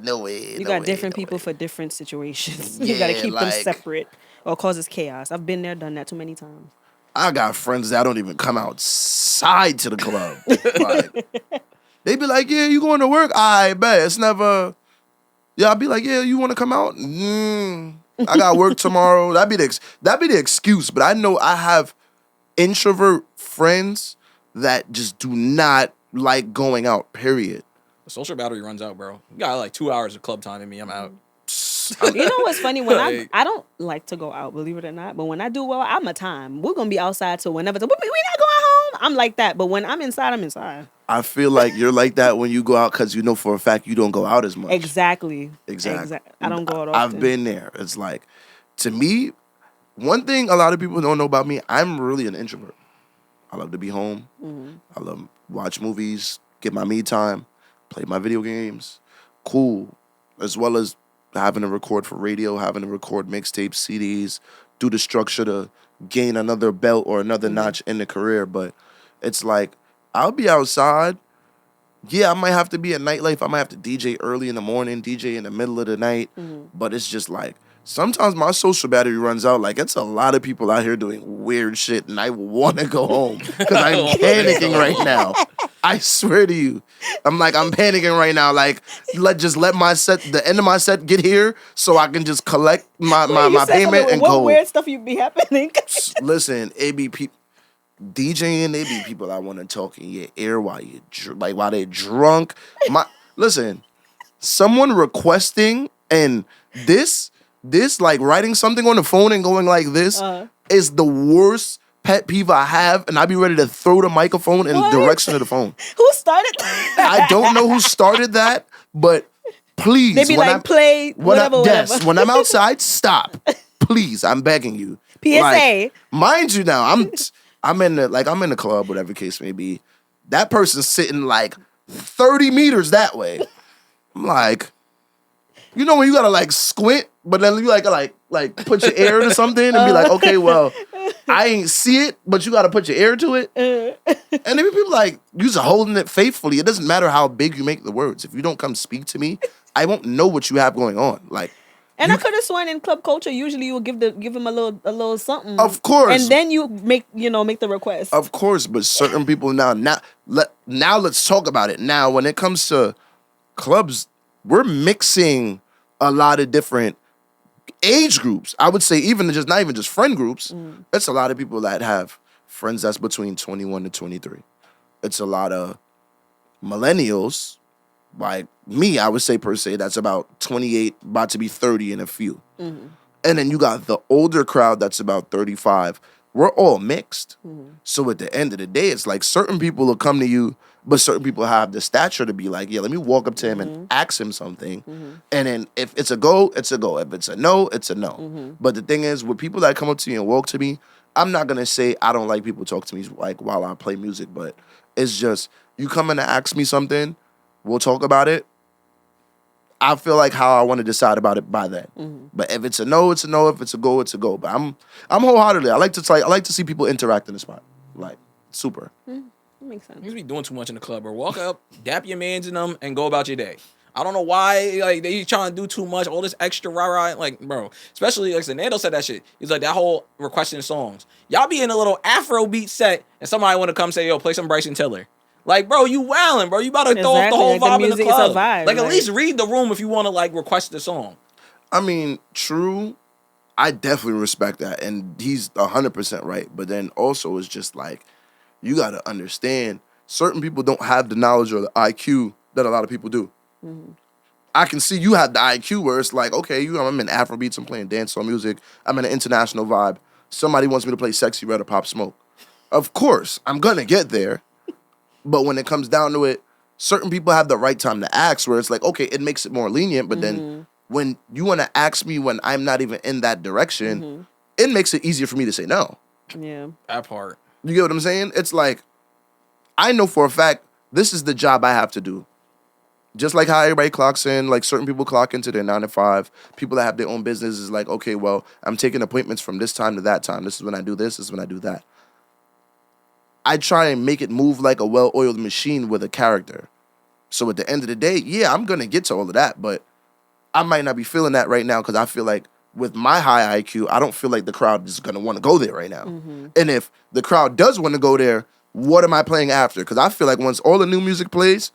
[SPEAKER 3] no way.
[SPEAKER 2] You got different people for different situations. You got to keep them separate, or it causes chaos. I've been there, done that too many times.
[SPEAKER 3] I got friends that don't even come outside to the club. Like, they be like, yeah, you going to work? I bet. It's never... Yeah, I'll be like, yeah, you want to come out? I got work tomorrow. That'd be the excuse. But I know I have introvert friends that just do not like going out, period.
[SPEAKER 1] The social battery runs out, bro. You got like 2 hours of club time in me. I'm out.
[SPEAKER 2] You know what's funny? When I don't like to go out, believe it or not, but when I do, well, I'm a time. We're going to be outside till whenever. We're not going home. I'm like that. But when I'm inside, I'm inside.
[SPEAKER 3] I feel like you're like that when you go out because you know for a fact you don't go out as much.
[SPEAKER 2] Exactly. I don't go out often.
[SPEAKER 3] I've been there. It's like, to me, one thing a lot of people don't know about me, I'm really an introvert. I love to be home. I love watch movies, get my me time, play my video games. Cool. As well as having to record for radio, having to record mixtapes, CDs, do the structure to gain another belt or another notch in the career. But it's like, I'll be outside. Yeah, I might have to be at nightlife. I might have to DJ early in the morning, DJ in the middle of the night. But it's just like, sometimes my social battery runs out. Like, it's a lot of people out here doing weird shit, and I want to go home because I'm panicking right now. I swear to you. I'm panicking right now. Like, let my set, the end of my set get here so I can just collect my payment and go.
[SPEAKER 2] What weird stuff you be happening?
[SPEAKER 3] Listen, it be people. DJing, they be people I want to talk in your ear while you while they're drunk. Listen, someone requesting and this like writing something on the phone and going like this is the worst pet peeve I have, and I be ready to throw the microphone in the direction of the phone.
[SPEAKER 2] Who started that?
[SPEAKER 3] I don't know who started that, but please.
[SPEAKER 2] They be like, play whatever.
[SPEAKER 3] Yes, when I'm outside, stop. Please, I'm begging you.
[SPEAKER 2] PSA.
[SPEAKER 3] Like, mind you now, I'm in the club, whatever case may be. That person's sitting like 30 meters that way. I'm like, you know when you gotta like squint, but then you like put your ear to something and be like, okay, well, I ain't see it, but you gotta put your ear to it. And then people like, you're holding it faithfully. It doesn't matter how big you make the words. If you don't come speak to me, I won't know what you have going on. Like,
[SPEAKER 2] and I could have sworn in club culture, usually you will give him a little something.
[SPEAKER 3] Of course.
[SPEAKER 2] And then you make the request.
[SPEAKER 3] Of course, but certain people now let's talk about it. Now, when it comes to clubs, we're mixing a lot of different age groups. I would say not even just friend groups. It's a lot of people that have friends that's between 21 to 23. It's a lot of millennials, like me, I would say per se, that's about 28, about to be 30 in a few. And then you got the older crowd that's about 35. We're all mixed. So at the end of the day, it's like certain people will come to you, but certain people have the stature to be like, yeah, let me walk up to him and ask him something. And then if it's a go, it's a go. If it's a no, it's a no. But the thing is, with people that come up to you and walk to me, I'm not going to say I don't like people talk to me like while I play music, but it's just, you come in to ask me something, we'll talk about it. I feel like how I want to decide about it by then. But if it's a no, it's a no. If it's a go, it's a go. But I'm wholeheartedly. I like to see people interact in the spot. Like, super.
[SPEAKER 2] That makes sense.
[SPEAKER 1] You be doing too much in the club, or walk up, dap your mans in them, and go about your day. I don't know why, like, they trying to do too much, all this extra rah-rah, like, bro. Especially, like, Nando said that shit. He's like, that whole requesting songs. Y'all be in a little Afro beat set, and somebody want to come say, yo, play some Bryson Tiller. Like, bro, you wildin', bro. You about to throw off the whole vibe in the club. Like, at least read the room if you want to, like, request the song.
[SPEAKER 3] I mean, true. I definitely respect that, and he's 100% right. But then also, it's just like, you got to understand, certain people don't have the knowledge or the IQ that a lot of people do. I can see you have the IQ where it's like, okay, I'm in Afrobeats, I'm playing dancehall music, I'm in an international vibe. Somebody wants me to play Sexy Red or Pop Smoke. Of course, I'm gonna get there. But when it comes down to it, certain people have the right time to ask where it's like, okay, it makes it more lenient. But then when you want to ask me when I'm not even in that direction, it makes it easier for me to say no.
[SPEAKER 2] Yeah.
[SPEAKER 1] That part.
[SPEAKER 3] You get what I'm saying? It's like, I know for a fact, this is the job I have to do. Just like how everybody clocks in, like certain people clock into their 9 to 5. People that have their own business is like, okay, well, I'm taking appointments from this time to that time. This is when I do this is when I do that. I try and make it move like a well-oiled machine with a character. So at the end of the day, yeah, I'm going to get to all of that, but I might not be feeling that right now because I feel like with my high IQ, I don't feel like the crowd is going to want to go there right now. And if the crowd does want to go there, what am I playing after? Because I feel like once all the new music plays,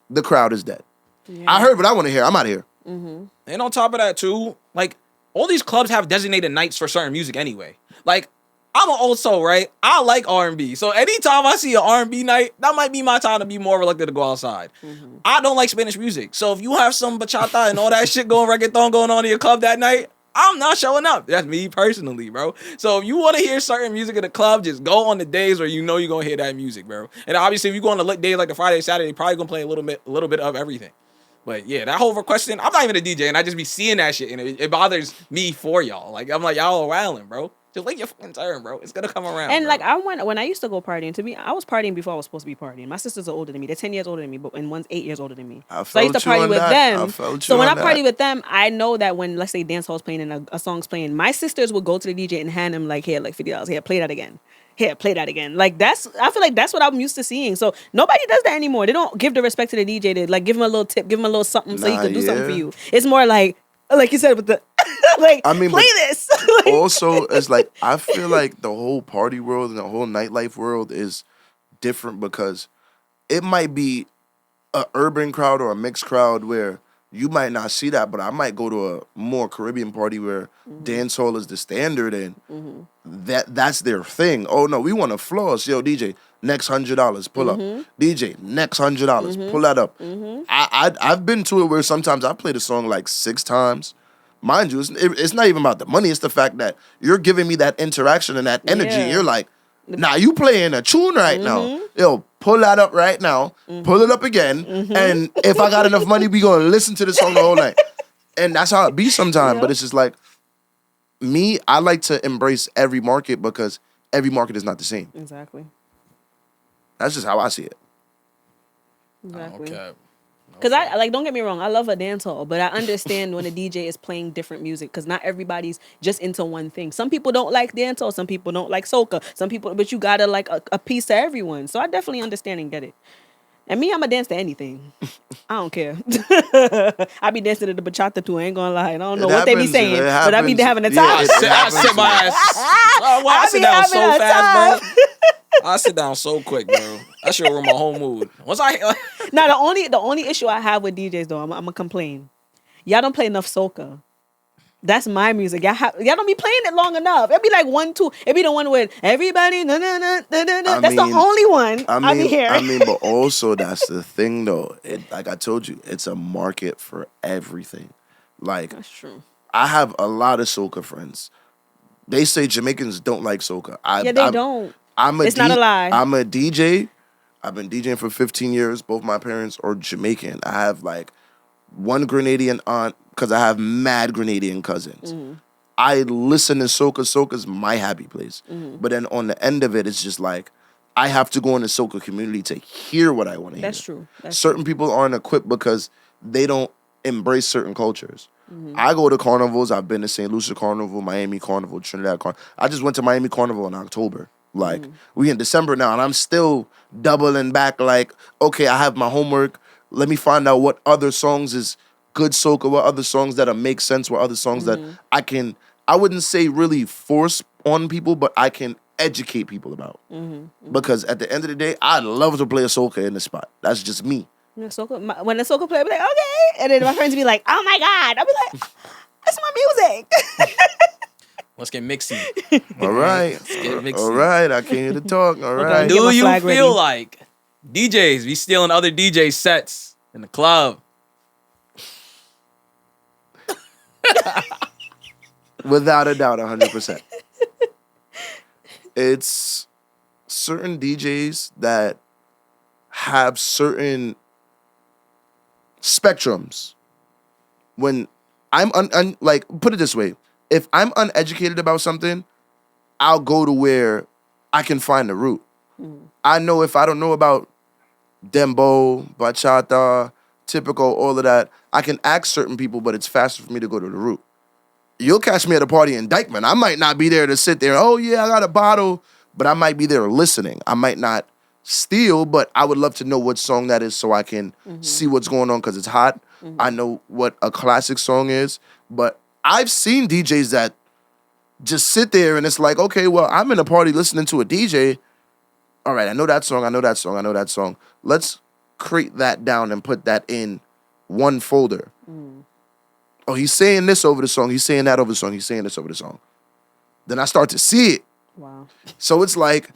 [SPEAKER 3] the crowd is dead. Yeah. I heard what I want to hear. I'm out of here.
[SPEAKER 1] And on top of that, too, like, all these clubs have designated nights for certain music anyway. Like, I'm an old soul, right? I like R&B. So anytime I see an R&B night, that might be my time to be more reluctant to go outside. I don't like Spanish music. So if you have some bachata and all that shit reggaeton going on in your club that night, I'm not showing up. That's me personally, bro. So if you want to hear certain music at the club, just go on the days where you know you're going to hear that music, bro. And obviously, if you go on the days like the Friday, Saturday, probably going to play a little bit of everything. But yeah, that whole requesting, I'm not even a DJ, and I just be seeing that shit, and it bothers me for y'all. Like, I'm like, y'all are wilding, bro. Just wait your fucking turn, bro. It's gonna come around.
[SPEAKER 2] And
[SPEAKER 1] bro.
[SPEAKER 2] like when I used to go partying, I was partying before I was supposed to be partying. My sisters are older than me. They're 10 years older than me, and one's 8 years older than me. So I used to party with them. So when I party with them, I know that when, let's say, dance hall's playing and a song's playing, my sisters will go to the DJ and hand him like, here, like $50. Here, play that again. Here, play that again. Like I feel like that's what I'm used to seeing. So nobody does that anymore. They don't give the respect to the DJ to like give him a little tip, give him a little something so he can do something for you. It's more like you said with the like, I mean, play this.
[SPEAKER 3] Like, also, it's like I feel like the whole party world and the whole nightlife world is different because it might be an urban crowd or a mixed crowd where you might not see that, but I might go to a more Caribbean party where dancehall is the standard and that's their thing. Oh no, we want to floss. Yo, DJ, next $100, pull up. DJ, next $100, pull that up. I've been to it where sometimes I played a song like 6 times. Mind you, it's not even about the money. It's the fact that you're giving me that interaction and that energy. Yeah. You're like, Now you playing a tune right now. Yo, pull that up right now. Pull it up again. And if I got enough money, we gonna listen to the song the whole night. And that's how it be sometimes.
[SPEAKER 2] Yeah.
[SPEAKER 3] But it's just like me, I like to embrace every market because every market is not the same.
[SPEAKER 2] Exactly.
[SPEAKER 3] That's just how I see it.
[SPEAKER 2] Exactly.
[SPEAKER 1] Okay.
[SPEAKER 2] Because I like, don't get me wrong, I love a dance hall, but I understand when a DJ is playing different music because not everybody's just into one thing. Some people don't like dance hall, some people don't like soca, some people, but you gotta like a piece to everyone. So I definitely understand and get it. And me, I'ma dance to anything. I don't care. I be dancing to the bachata too. I ain't gonna lie. I don't know what they be saying, but I be having a time.
[SPEAKER 1] I sit my ass. I sit down so fast, bro. I sit down so quick, bro. I should ruin my whole mood. Once I
[SPEAKER 2] Now the only issue I have with DJs though, I'm gonna complain. Y'all don't play enough soca. That's my music. Y'all don't be playing it long enough. It'd be like 1, 2. It'd be the one with everybody. Na, na, na, na, na, na. That's the only one I be hearing.
[SPEAKER 3] But also that's the thing though. Like I told you, it's a market for everything. Like
[SPEAKER 2] That's true.
[SPEAKER 3] I have a lot of soca friends. They say Jamaicans don't like soca.
[SPEAKER 2] They don't. It's not a lie.
[SPEAKER 3] I'm a DJ. I've been DJing for 15 years. Both my parents are Jamaican. I have like one Grenadian aunt because I have mad Grenadian cousins. I listen to soca. Soca's my happy place. But then on the end of it, it's just like I have to go in the soca community to hear what I want to hear.
[SPEAKER 2] That's true.
[SPEAKER 3] Certain people aren't equipped because they don't embrace certain cultures. I go to carnivals. I've been to St. Lucia Carnival, Miami Carnival, Trinidad Carnival. I just went to Miami Carnival in October. Like, we in December now, and I'm still doubling back like, okay, I have my homework. Let me find out what other songs is good soca, what other songs that make sense, what other songs that I wouldn't say really force on people, but I can educate people about. Because at the end of the day, I'd love to play a soca in the spot. That's just me.
[SPEAKER 2] When the soca play, I be like, okay. And then my friends be like, oh my God. I'll be like, that's my music.
[SPEAKER 1] Let's get mixy.
[SPEAKER 3] All right.
[SPEAKER 1] Let's get mixy.
[SPEAKER 3] All right. I came here to talk. All right.
[SPEAKER 2] Get
[SPEAKER 1] Do
[SPEAKER 2] my
[SPEAKER 1] you
[SPEAKER 2] flag
[SPEAKER 1] feel
[SPEAKER 2] ready.
[SPEAKER 1] like DJs be stealing other DJ sets in the club?
[SPEAKER 3] Without a doubt, 100%. It's certain DJs that have certain spectrums. When I'm like, put it this way, if I'm uneducated about something, I'll go to where I can find the root. I know if I don't know about dembo, bachata, typical, all of that, I can ask certain people, but it's faster for me to go to the root. You'll catch me at a party in Dykeman. I might not be there to sit there, oh yeah, I got a bottle, but I might be there listening. I might not steal, but I would love to know what song that is so I can see what's going on because it's hot. I know what a classic song is, but I've seen DJs that just sit there and it's like, okay, well, I'm in a party listening to a DJ. All right, I know that song, I know that song, I know that song. Let's create that down and put that in one folder. Oh, he's saying this over the song, he's saying that over the song, he's saying this over the song. Then I start to see it.
[SPEAKER 2] Wow.
[SPEAKER 3] So it's like,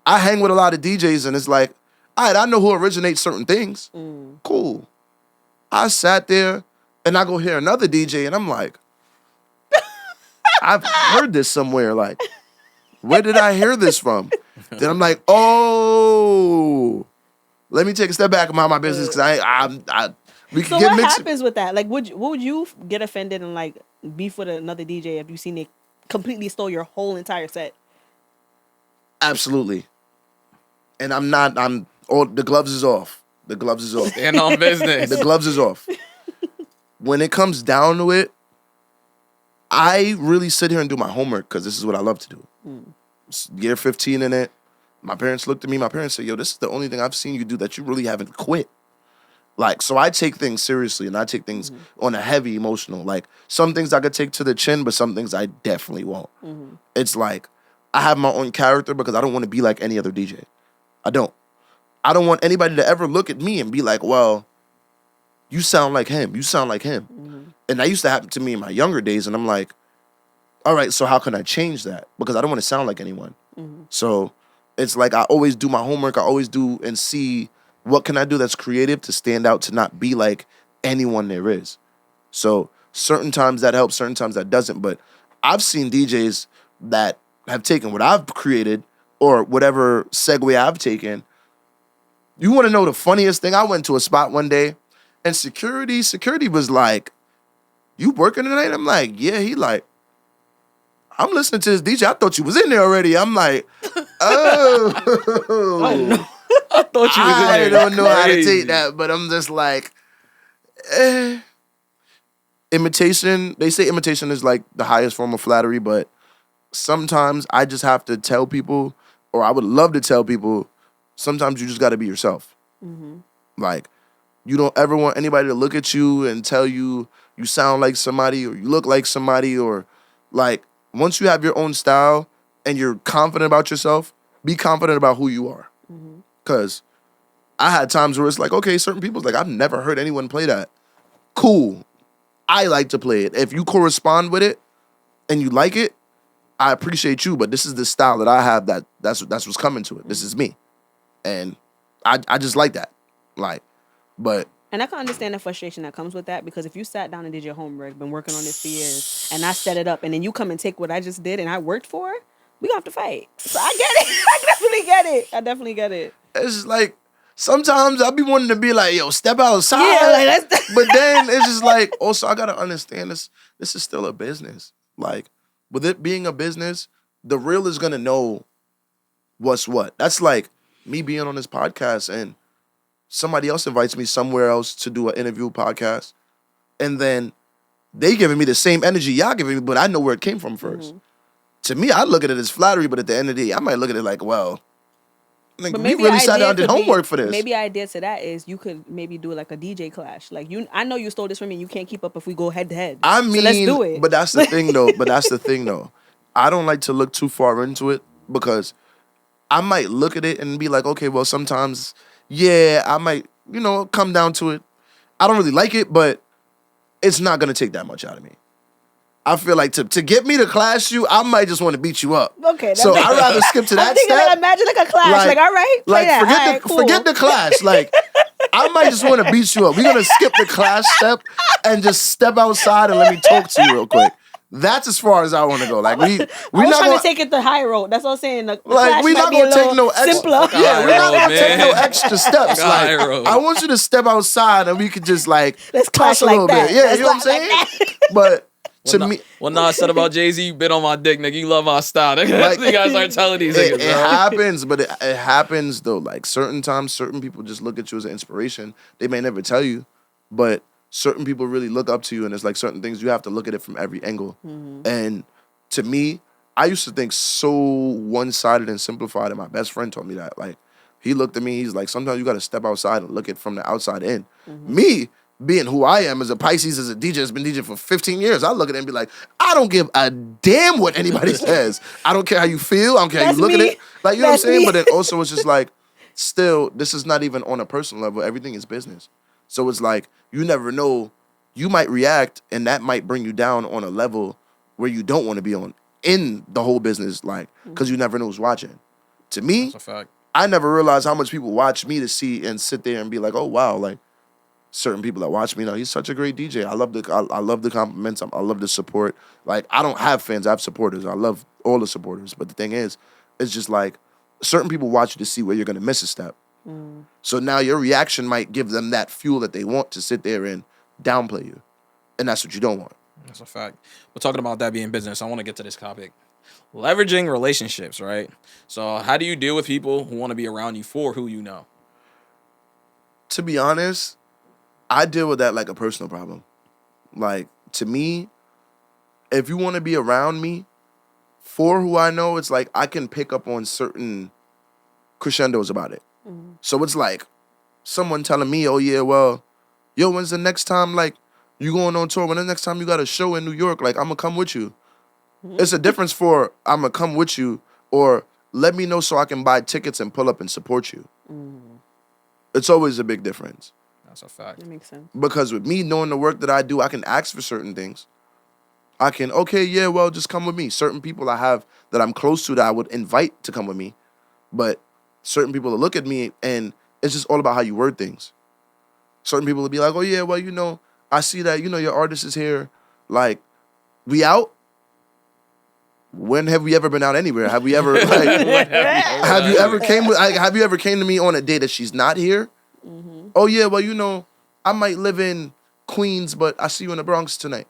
[SPEAKER 3] I hang with a lot of DJs and it's like, all right, I know who originates certain things. Cool. I sat there and I go hear another DJ and I'm like, I've heard this somewhere. Like, where did I hear this from? Then I'm like, oh, let me take a step back and mind my business because we can
[SPEAKER 2] So
[SPEAKER 3] get
[SPEAKER 2] what
[SPEAKER 3] mixed.
[SPEAKER 2] happens with that? Like, what would you get offended and like beef with another DJ if you seen they completely stole your whole entire set?
[SPEAKER 3] Absolutely. And the gloves is off. The gloves is off.
[SPEAKER 1] Stand on business.
[SPEAKER 3] The gloves is off. When it comes down to it, I really sit here and do my homework because this is what I love to do. Year 15 in it. My parents looked at me. My parents said, yo, this is the only thing I've seen you do that you really haven't quit. Like, so I take things seriously and I take things on a heavy emotional. Like, some things I could take to the chin, but some things I definitely won't. It's like, I have my own character because I don't want to be like any other DJ. I don't want anybody to ever look at me and be like, well, you sound like him. You sound like him. And that used to happen to me in my younger days. And I'm like, all right, so how can I change that? Because I don't want to sound like anyone. So it's like I always do my homework. I always do and see what can I do that's creative to stand out, to not be like anyone there is. So certain times that helps, certain times that doesn't. But I've seen DJs that have taken what I've created or whatever segue I've taken. You want to know the funniest thing? I went to a spot one day, and security was like, "You working tonight?" I'm like, "Yeah." He like, "I'm listening to this DJ. I thought you was in there already." I'm like, "Oh,
[SPEAKER 2] Oh no.
[SPEAKER 1] I thought you was in there.
[SPEAKER 3] I don't know how to
[SPEAKER 1] Crazy.
[SPEAKER 3] take that," but I'm just like, eh. Imitation. They say imitation is like the highest form of flattery, but sometimes I just have to tell people, or I would love to tell people, sometimes you just got to be yourself. Like, you don't ever want anybody to look at you and tell you you sound like somebody or you look like somebody, or like, once you have your own style and you're confident about yourself, be confident about who you are. Because I had times where it's like, okay, certain people's like, I've never heard anyone play that. Cool. I like to play it. If you correspond with it and you like it, I appreciate you, but this is the style that I have. That's what's coming to it. This is me, and I just like that. Like, but
[SPEAKER 2] And I can understand the frustration that comes with that, because if you sat down and did your homework, been working on this for years, and I set it up, and then you come and take what I just did and I worked for, we gonna have to fight. So I get it. I definitely get it.
[SPEAKER 3] it's just like sometimes I be wanting to be like, yo, step outside.
[SPEAKER 2] Yeah, like that's
[SPEAKER 3] But then it's just like, also I gotta understand this. This is still a business. Like, with it being a business, the real is gonna know what's what. That's like me being on this podcast and somebody else invites me somewhere else to do an interview podcast, and then they giving me the same energy y'all giving me, but I know where it came from 1st. To me, I look at it as flattery, but at the end of the day, I might look at it like, well, like,
[SPEAKER 2] But
[SPEAKER 3] we
[SPEAKER 2] maybe
[SPEAKER 3] really
[SPEAKER 2] the
[SPEAKER 3] sat
[SPEAKER 2] idea
[SPEAKER 3] down and did
[SPEAKER 2] could be-
[SPEAKER 3] homework for this.
[SPEAKER 2] Maybe idea to that is you could maybe do like a DJ clash. Like, I know you stole this from me. You can't keep up if we go head to head.
[SPEAKER 3] I mean,
[SPEAKER 2] so let's do it.
[SPEAKER 3] but that's the thing though. I don't like to look too far into it, because I might look at it and be like, okay, well, sometimes, yeah, I might, come down to it. I don't really like it, but it's not going to take that much out of me. I feel like to get me to clash you, I might just want to beat you up.
[SPEAKER 2] Okay,
[SPEAKER 3] So I'd rather skip to that
[SPEAKER 2] I'm thinking
[SPEAKER 3] step.
[SPEAKER 2] like, imagine like a clash. Like, all right, play that.
[SPEAKER 3] forget
[SPEAKER 2] All
[SPEAKER 3] the
[SPEAKER 2] right, cool.
[SPEAKER 3] forget the clash. Like, I might just want to beat you up. We're gonna skip the clash step and just step outside and let me talk to you real quick. That's as far as I want to go. Like, we
[SPEAKER 2] I was
[SPEAKER 3] not
[SPEAKER 2] trying
[SPEAKER 3] gonna
[SPEAKER 2] to take it the high road. That's what I'm saying. The
[SPEAKER 3] like
[SPEAKER 2] clash
[SPEAKER 3] we
[SPEAKER 2] might
[SPEAKER 3] not
[SPEAKER 2] be a
[SPEAKER 3] gonna take
[SPEAKER 2] little
[SPEAKER 3] no extra.
[SPEAKER 2] simpler.
[SPEAKER 3] Yeah, we're not gonna take no
[SPEAKER 1] man.
[SPEAKER 3] extra steps.
[SPEAKER 1] Fuck high
[SPEAKER 3] Like,
[SPEAKER 1] road.
[SPEAKER 3] I want you to step outside and we could just like
[SPEAKER 2] Let's
[SPEAKER 3] toss
[SPEAKER 2] clash
[SPEAKER 3] a
[SPEAKER 2] like
[SPEAKER 3] little
[SPEAKER 2] that.
[SPEAKER 3] bit. Yeah,
[SPEAKER 2] Let's
[SPEAKER 3] you know what I'm
[SPEAKER 2] clash
[SPEAKER 3] saying? But to me,
[SPEAKER 1] What Nas said about Jay-Z, you bit on my dick, nigga. You love my style. Nigga.
[SPEAKER 3] Like,
[SPEAKER 1] You guys start telling these niggas,
[SPEAKER 3] it
[SPEAKER 1] bro.
[SPEAKER 3] happens, but it happens though. Like, certain times, certain people just look at you as an inspiration. They may never tell you, but certain people really look up to you, and it's like certain things you have to look at it from every angle. And to me, I used to think so one-sided and simplified, and my best friend told me that. Like, he looked at me, he's like, sometimes you got to step outside and look at it from the outside in. Me, being who I am as a Pisces, as a DJ, has been DJing for 15 years. I look at it and be like, I don't give a damn what anybody says. I don't care how you feel. I don't care how
[SPEAKER 2] That's
[SPEAKER 3] you look at
[SPEAKER 2] me.
[SPEAKER 3] it. Like, you know what I'm
[SPEAKER 2] That's
[SPEAKER 3] saying?
[SPEAKER 2] me.
[SPEAKER 3] But then also it's just like, still, this is not even on a personal level. Everything is business. So it's like, you never know. You might react, and that might bring you down on a level where you don't want to be on in the whole business, like, because you never know who's watching. To me,
[SPEAKER 1] That's a fact.
[SPEAKER 3] I never realized how much people watch me to see and sit there and be like, oh, wow, like, certain people that watch me, he's such a great DJ. I love the compliments. I love the support. Like, I don't have fans. I have supporters. I love all the supporters. But the thing is, it's just like certain people watch you to see where you're going to miss a step. So now your reaction might give them that fuel that they want to sit there and downplay you. And that's what you don't want.
[SPEAKER 1] That's a fact. We're talking about that being business. I want to get to this topic. Leveraging relationships, right? So how do you deal with people who want to be around you for who you know?
[SPEAKER 3] To be honest, I deal with that like a personal problem. Like, to me, if you want to be around me for who I know, it's like I can pick up on certain crescendos about it. So it's like someone telling me, oh, yeah, well, yo, when's the next time, like, you going on tour? When the next time you got a show in New York? Like, I'm going to come with you. It's a difference for I'm going to come with you or let me know so I can buy tickets and pull up and support you. It's always a big difference.
[SPEAKER 1] That's a fact.
[SPEAKER 2] That makes sense.
[SPEAKER 3] Because with me knowing the work that I do, I can ask for certain things. I can, okay, yeah, well, just come with me. Certain people I have that I'm close to that I would invite to come with me. But certain people will look at me and it's just all about how you word things. Certain people will be like, oh, yeah, well, I see that, your artist is here. Like, we out? when have we ever been out anywhere? Have we ever have you ever came to me on a day that she's not here? Mm-hmm. Oh yeah, well I might live in Queens, but I see you in the Bronx tonight.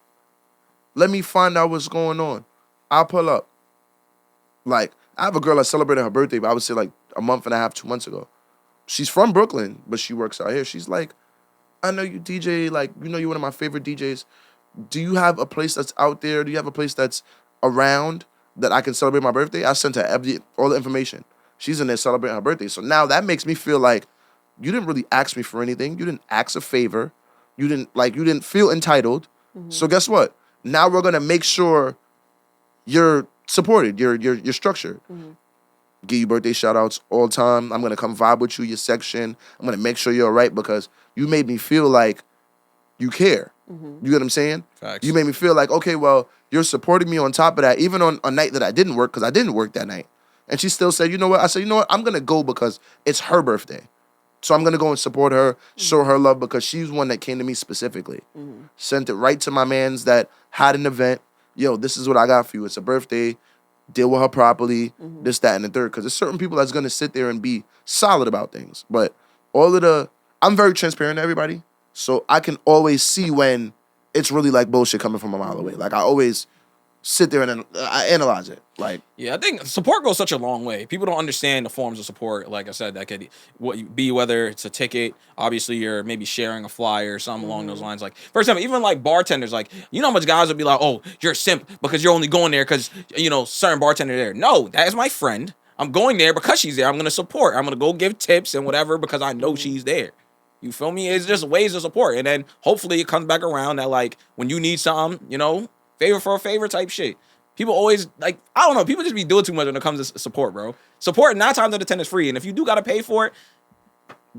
[SPEAKER 3] Let me find out what's going on. I'll pull up. Like, I have a girl that celebrated her birthday, but I would say like a month and a half, 2 months ago. She's from Brooklyn, but she works out here. She's like, I know you DJ, like, you're one of my favorite DJs. Do you have a place that's out there? Do you have a place that's around that I can celebrate my birthday? I sent her all the information. She's in there celebrating her birthday. So now that makes me feel like you didn't really ask me for anything. You didn't ask a favor. You didn't feel entitled. Mm-hmm. So guess what? Now we're gonna make sure you're supported, you're structured. Mm-hmm. Give you birthday shout outs all the time. I'm gonna come vibe with you, your section. I'm gonna make sure you're all right because you made me feel like you care. Mm-hmm. You get what I'm saying?
[SPEAKER 1] Facts.
[SPEAKER 3] You made me feel like, okay, well, you're supporting me on top of that, even on a night that I didn't work, because I didn't work that night. And she still said, you know what? I said, you know what? I'm gonna go because it's her birthday. So I'm gonna go and support her, show her love because she's one that came to me specifically. Mm-hmm. Sent it right to my mans that had an event. Yo, this is what I got for you. It's a birthday. Deal with her properly. Mm-hmm. This, that, and the third. Because there's certain people that's gonna sit there and be solid about things. But I'm very transparent to everybody. So I can always see when it's really like bullshit coming from a mile away. Like I always sit there and I analyze it. Like,
[SPEAKER 1] yeah, I think support goes such a long way. People don't understand the forms of support. Like I said, that could be whether it's a ticket. Obviously, you're maybe sharing a flyer or something along those lines. Like, for example, even like bartenders, like, how much guys would be like, oh, you're a simp because you're only going there because, certain bartender there. No, that is my friend. I'm going there because she's there. I'm going to support. I'm going to go give tips and whatever because I know she's there. You feel me? It's just ways of support. And then hopefully it comes back around that, like, when you need something, favor for a favor type shit. People always, like, I don't know, people just be doing too much when it comes to support, bro. Support 9 times out of 10 is free. And if you do got to pay for it,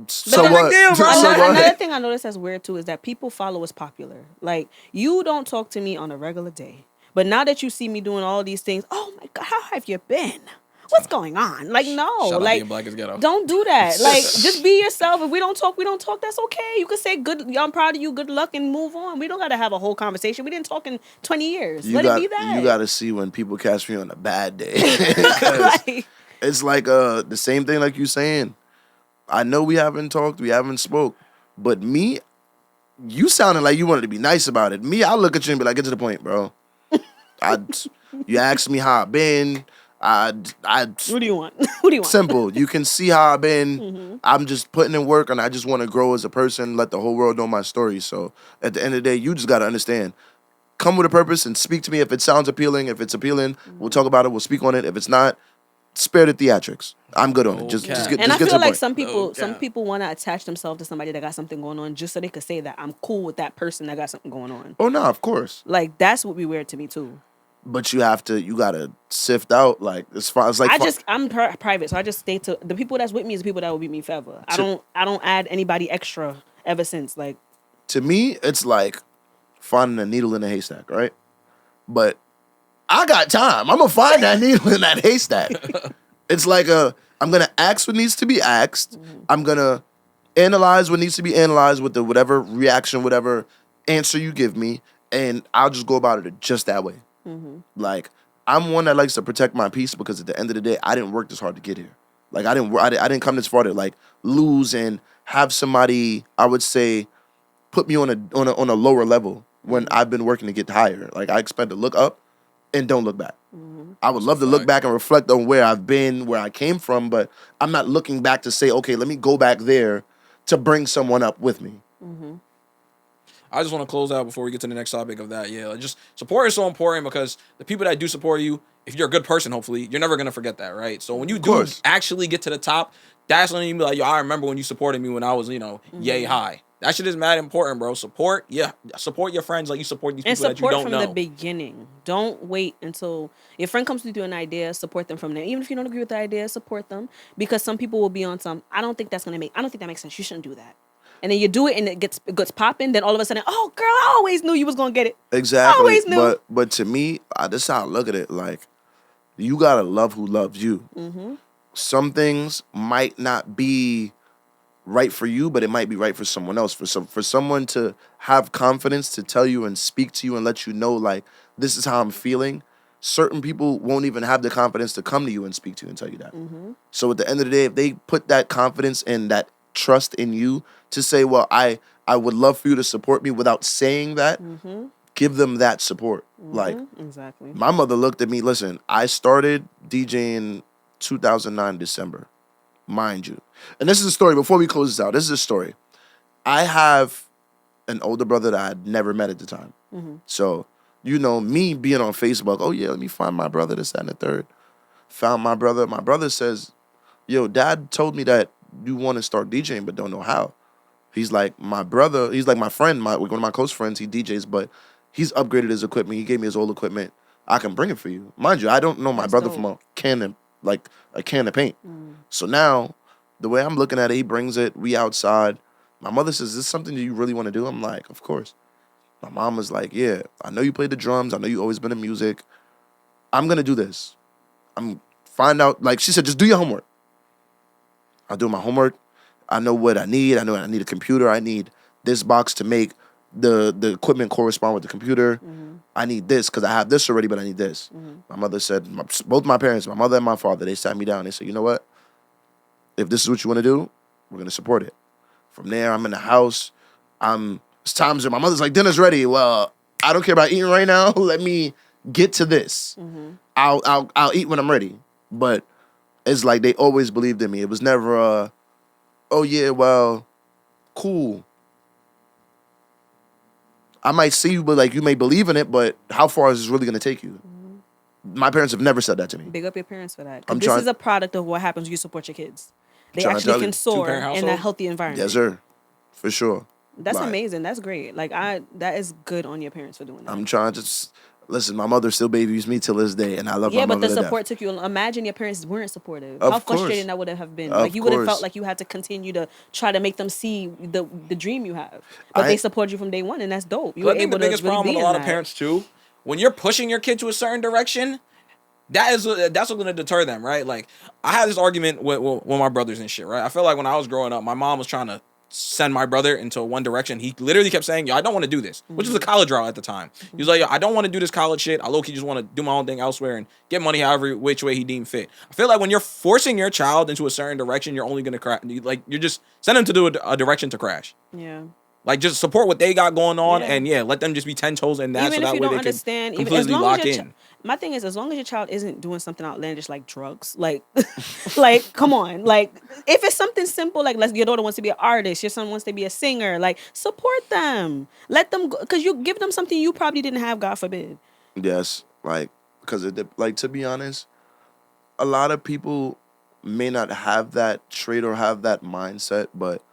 [SPEAKER 3] so what?
[SPEAKER 2] Deal, bro. Another thing I noticed that's weird, too, is that people follow what's popular. Like, you don't talk to me on a regular day. But now that you see me doing all these things, oh, my God, how have you been? What's going on? Like, no.
[SPEAKER 1] Shout
[SPEAKER 2] like,
[SPEAKER 1] out Black as Ghetto.
[SPEAKER 2] Don't do that. Like, just be yourself. If we don't talk, that's okay. You can say good, I'm proud of you, good luck, and move on. We don't got to have a whole conversation. We didn't talk in 20 years. Let it be that.
[SPEAKER 3] You got to see when people catch me on a bad day. It's like the same thing like you saying. I know we haven't talked, we haven't spoke, but me, you sounded like you wanted to be nice about it. Me, I look at you and be like, get to the point, bro. You asked me how I've been.
[SPEAKER 2] What do you want? What do you want?
[SPEAKER 3] Simple. You can see how I've been. Mm-hmm. I'm just putting in work, and I just want to grow as a person, let the whole world know my story. So at the end of the day, you just got to understand. Come with a purpose and speak to me. If it sounds appealing, if it's appealing, we'll talk about it. We'll speak on it. If it's not, spare the theatrics. I'm good on it. Just get.
[SPEAKER 2] And
[SPEAKER 3] I
[SPEAKER 2] feel like some people want to attach themselves to somebody that got something going on just so they could say that I'm cool with that person that got something going on.
[SPEAKER 3] Oh no, of course.
[SPEAKER 2] Like that's what be weird to me too.
[SPEAKER 3] But you gotta sift out, like, as far as, like...
[SPEAKER 2] I'm private, so I just stay to... The people that's with me is the people that will be me forever. I don't add anybody extra ever since, like...
[SPEAKER 3] To me, it's like finding a needle in a haystack, right? But I got time. I'm gonna find that needle in that haystack. It's like I'm gonna ask what needs to be asked. Mm-hmm. I'm gonna analyze what needs to be analyzed with the whatever reaction, whatever answer you give me, and I'll just go about it just that way. Mm-hmm. Like, I'm one that likes to protect my peace because at the end of the day, I didn't work this hard to get here. Like, I didn't come this far to, like, lose and have somebody, I would say, put me on a lower level when I've been working to get higher. Like, I expect to look up and don't look back. Mm-hmm. I would love to look back and reflect on where I've been, where I came from, but I'm not looking back to say, okay, let me go back there to bring someone up with me. Mm-hmm.
[SPEAKER 1] I just want to close out before we get to the next topic of that. Yeah, just support is so important because the people that do support you, if you're a good person, hopefully, you're never going to forget that, right? So when you do actually get to the top, that's when you be like, yo, I remember when you supported me when I was, yay high. That shit is mad important, bro. Support your friends like you support these people that you don't know. And support from the beginning.
[SPEAKER 2] Don't wait until your friend comes with you an idea, support them from there. Even if you don't agree with the idea, support them. Because some people will be on some, I don't think that makes sense. You shouldn't do that. And then you do it and it gets popping. Then all of a sudden, oh, girl, I always knew you was going to get it.
[SPEAKER 3] Exactly.
[SPEAKER 2] I always knew.
[SPEAKER 3] But to me, this is how I look at it. Like, you got to love who loves you. Mm-hmm. Some things might not be right for you, but it might be right for someone else. For someone to have confidence to tell you and speak to you and let you know, like, this is how I'm feeling. certain people won't even have the confidence to come to you and speak to you and tell you that. So at the end of the day, if they put that confidence and that trust in you to say, well, I would love for you to support me without saying that, give them that support. Like,
[SPEAKER 2] exactly.
[SPEAKER 3] my mother looked at me, listen, I started DJing 2009 December, mind you. And this is a story, before we close this out, this is a story. I have an older brother that I had never met at the time. So, you know, me being on Facebook, oh yeah, let me find my brother, this, that, and the third. Found my brother. My brother says, yo, dad told me that you want to start DJing but don't know how. He's like, my brother, he's like my friend, one of my close friends, he DJs, but he's upgraded his equipment. He gave me his old equipment. I can bring it for you. Mind you, I don't know my brother from a can of paint. So now, the way I'm looking at it, he brings it, we outside. My mother says, is this something that you really want to do? I'm like, of course. My mom was like, yeah, I know you played the drums. I know you always been in music. I'm going to do this. Find out, like she said, just do your homework. I'll do my homework. I know what I need. I know I need a computer. I need this box to make the equipment correspond with the computer. I need this because I have this already, but I need this. My mother said, both my parents, my mother and my father, they sat me down. They said, you know what? If this is what you want to do, we're going to support it. From there, I'm in the house. It's times where my mother's like, dinner's ready. Well, I don't care about eating right now. Let me get to this. I'll eat when I'm ready. But it's like they always believed in me. It was never oh yeah, well, cool. I might see you, but like you may believe in it, but how far is this really gonna take you? My parents have never said that to me.
[SPEAKER 2] Big up your parents for that. This is a product of what happens when you support your kids. They actually can soar in a healthy environment.
[SPEAKER 3] Yes, sir. For sure.
[SPEAKER 2] That's amazing. That's great. Like that is good on your parents for doing that.
[SPEAKER 3] I'm trying to listen. My mother still babies me till this day, and I love my mother.
[SPEAKER 2] Yeah, but the support took you. Imagine your parents weren't supportive. How frustrating that would have been.
[SPEAKER 3] Like
[SPEAKER 2] you would have felt like you had to continue to try to make them see the dream you have. But they support you from day one, and that's dope. You were able to really be in that. I think the biggest problem with a lot of
[SPEAKER 1] parents too, when you're pushing your kid to a certain direction, that's what's going to deter them, right? Like I had this argument with my brothers and shit, right? I feel like when I was growing up, my mom was trying to send my brother into one direction. He literally kept saying, yo, I don't want to do this, which was a college route at the time. He was like, yo, I don't want to do this college shit. I low-key just want to do my own thing elsewhere and get money however which way he deemed fit. I feel like when you're forcing your child into a certain direction, you're only going to crash. Like, you're just sending them to do a direction to crash.
[SPEAKER 2] Yeah.
[SPEAKER 1] Like, just support what they got going on and, let them just be 10 toes in that
[SPEAKER 2] even
[SPEAKER 1] so that way they can completely lock in.
[SPEAKER 2] My thing is, as long as your child isn't doing something outlandish like drugs, like, come on. Like, if it's something simple, like your daughter wants to be an artist, your son wants to be a singer, like, support them. Let them go, because you give them something you probably didn't have, God forbid.
[SPEAKER 3] Yes, like, because, to be honest, a lot of people may not have that trait or have that mindset, but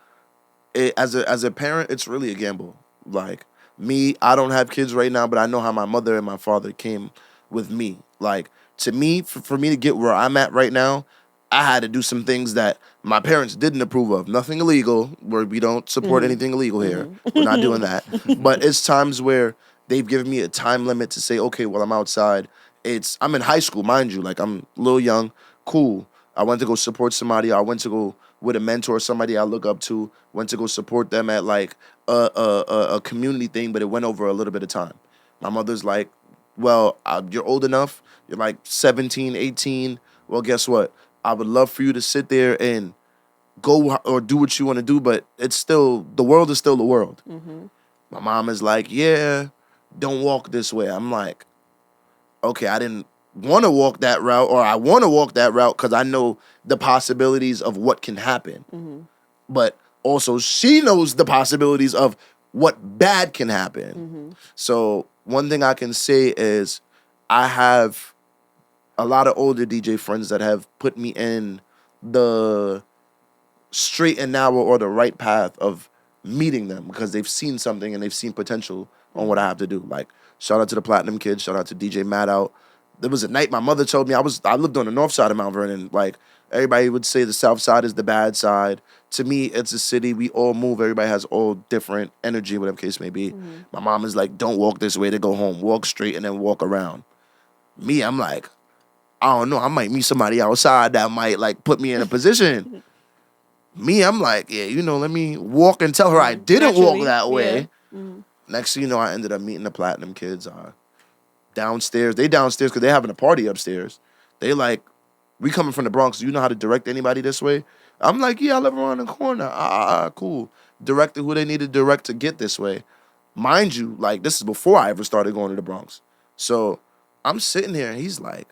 [SPEAKER 3] as a parent, it's really a gamble. Like, me, I don't have kids right now, but I know how my mother and my father came with me. Like, to me, for me to get where I'm at right now, I had to do some things that my parents didn't approve of. Nothing illegal, where we don't support anything illegal here. We're not doing that. But it's times where they've given me a time limit to say, okay, well, I'm outside. I'm in high school, mind you. Like, I'm a little young. Cool. I went to go support somebody. I went to go with a mentor, somebody I look up to. Went to go support them at, like, a community thing, but it went over a little bit of time. My mother's like, well, you're old enough. You're like 17, 18. Well, guess what? I would love for you to sit there and go or do what you want to do, but the world is still the world. My mom is like, yeah, don't walk this way. I'm like, okay, I didn't want to walk that route, or I want to walk that route because I know the possibilities of what can happen. But also, she knows the possibilities of what bad can happen. So one thing I can say is I have a lot of older DJ friends that have put me in the straight and narrow or the right path of meeting them because they've seen something and they've seen potential on what I have to do. Like, shout out to the Platinum Kids, shout out to DJ Matt Out. There was a night my mother told me I lived on the north side of Mount Vernon. Like, everybody would say the south side is the bad side. To me, it's a city. We all move. Everybody has all different energy, whatever case may be. My mom is like, don't walk this way to go home. Walk straight and then walk around. Me, I'm like, I don't know. I might meet somebody outside that might, like, put me in a position. Me, I'm like, yeah, let me walk and tell her I didn't walk that way. Next thing you know, I ended up meeting the Platinum Kids. downstairs. They downstairs because they're having a party upstairs. They like, we coming from the Bronx. You know how to direct anybody this way? I'm like, yeah, I live around the corner. Cool. Directed who they need to direct to get this way. Mind you, like, this is before I ever started going to the Bronx. So I'm sitting here and he's like,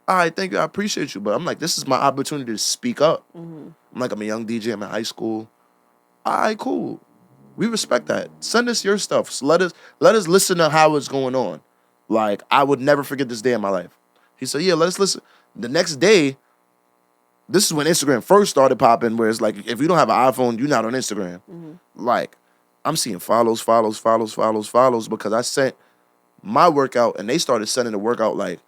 [SPEAKER 3] all right, thank you. I appreciate you. But I'm like, this is my opportunity to speak up. I'm like, I'm a young DJ. I'm in high school. All right, cool. We respect that. Send us your stuff. So let us listen to how it's going on. Like, I would never forget this day in my life. He said, yeah, let's listen. The next day, this is when Instagram first started popping, where it's like, if you don't have an iPhone, you're not on Instagram. Like, I'm seeing follows, because I sent my workout and they started sending the workout like,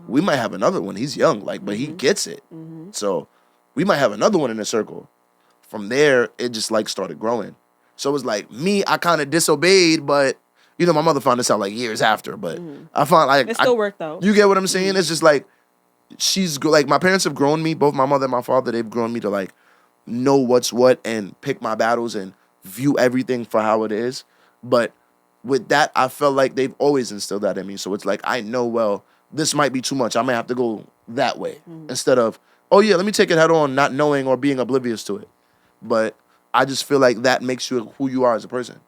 [SPEAKER 3] we might have another one. He's young, like, but he gets it. So we might have another one in the circle. From there, it just like started growing. So it was like me, I kind of disobeyed, but you know, my mother found this out like years after. But I found like
[SPEAKER 2] it still worked out.
[SPEAKER 3] You get what I'm saying? It's just like like my parents have grown me, both my mother and my father. They've grown me to like know what's what and pick my battles and view everything for how it is. But with that, I felt like they've always instilled that in me. So it's like I know, well, this might be too much. I might have to go that way instead of, oh yeah, let me take it head on, not knowing or being oblivious to it. But I just feel like that makes you who you are as a person.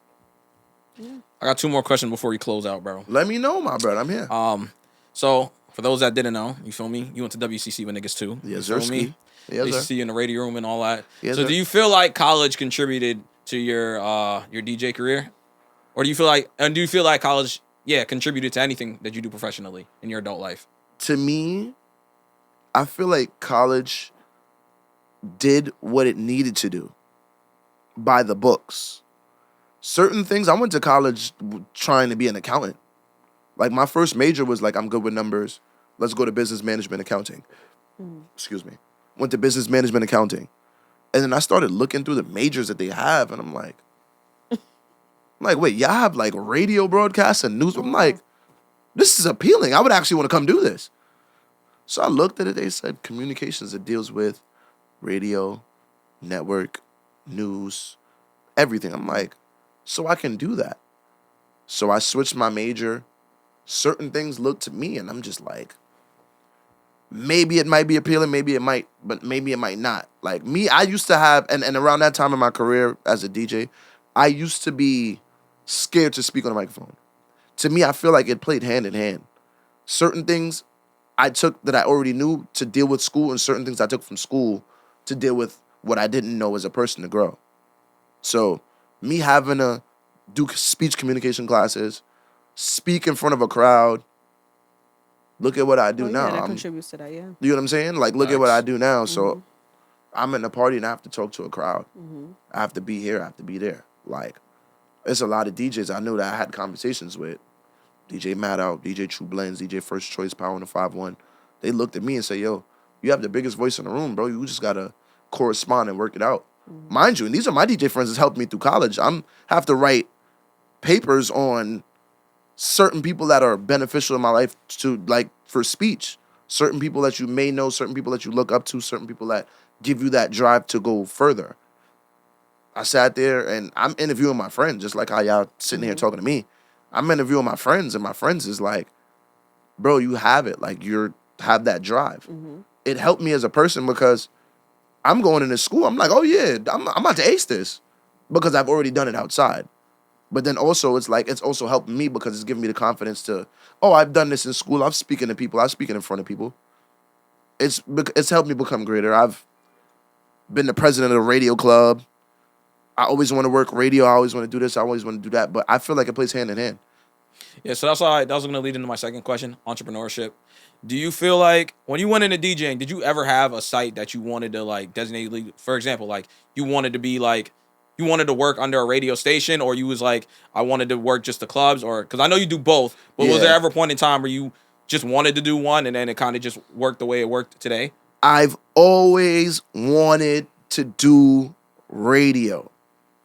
[SPEAKER 1] I got 2 more questions before you close out, bro.
[SPEAKER 3] Let me know, my brother. I'm here.
[SPEAKER 1] So for those that didn't know, you feel me? You went to WCC with niggas too.
[SPEAKER 3] Yes,
[SPEAKER 1] you
[SPEAKER 3] sir.
[SPEAKER 1] feel me?
[SPEAKER 3] Yes,
[SPEAKER 1] They
[SPEAKER 3] sir.
[SPEAKER 1] see you in the radio room and all that.
[SPEAKER 3] Yes,
[SPEAKER 1] so
[SPEAKER 3] sir.
[SPEAKER 1] do you feel like college contributed to your DJ career? Or do you feel like college, contributed to anything that you do professionally in your adult life?
[SPEAKER 3] To me, I feel like college did what it needed to do by the books. Certain things, I went to college trying to be an accountant. Like my first major was like, I'm good with numbers. Let's go to business management accounting. Excuse me. Went to business management accounting. And then I started looking through the majors that they have, and I'm like, wait, y'all have like radio broadcasts and news? I'm like, this is appealing. I would actually want to come do this. So I looked at it. They said communications that deals with radio, network, news, everything. I'm like, so I can do that. So I switched my major. Certain things look to me, and I'm just like, maybe it might be appealing, maybe it might, but maybe it might not. Like me, I used to have, and around that time in my career as a DJ, I used to be scared to speak on a microphone. To me, I feel like it played hand in hand. Certain things I took that I already knew to deal with school, and certain things I took from school to deal with what I didn't know as a person to grow. So me having to do speech communication classes, speak in front of a crowd, look at what I do now.
[SPEAKER 2] That contributes to that, yeah.
[SPEAKER 3] You know what I'm saying? Like, look at what I do now. So I'm in a party and I have to talk to a crowd. I have to be here. I have to be there. Like, there's a lot of DJs I knew that I had conversations with. DJ Mad Out, DJ True Blends, DJ First Choice, Power in the 5-1. They looked at me and said, yo, you have the biggest voice in the room, bro. You just got to correspond and work it out. Mind you, and these are my DJ friends that's helped me through college. Have to write papers on certain people that are beneficial in my life to, like, for speech. Certain people that you may know, certain people that you look up to, certain people that give you that drive to go further. I sat there and I'm interviewing my friends, just like how y'all sitting here talking to me. I'm interviewing my friends, and my friends is like, bro, you have it. Like, you have that drive. It helped me as a person because I'm going into school. I'm like, oh, yeah, I'm about to ace this because I've already done it outside. But then also, it's like, it's also helped me because it's given me the confidence to, oh, I've done this in school. I'm speaking to people. I'm speaking in front of people. It's helped me become greater. I've been the president of the radio club. I always want to work radio. I always want to do this. I always want to do that. But I feel like it plays hand in hand.
[SPEAKER 1] Yeah, so that was going to lead into my second question, entrepreneurship. Do you feel like when you went into DJing, did you ever have a site that you wanted to like designate? For example, like you wanted to work under a radio station, or you was like, I wanted to work just the clubs, or because I know you do both. But was there ever a point in time where you just wanted to do one and then it kind of just worked the way it worked today?
[SPEAKER 3] I've always wanted to do radio.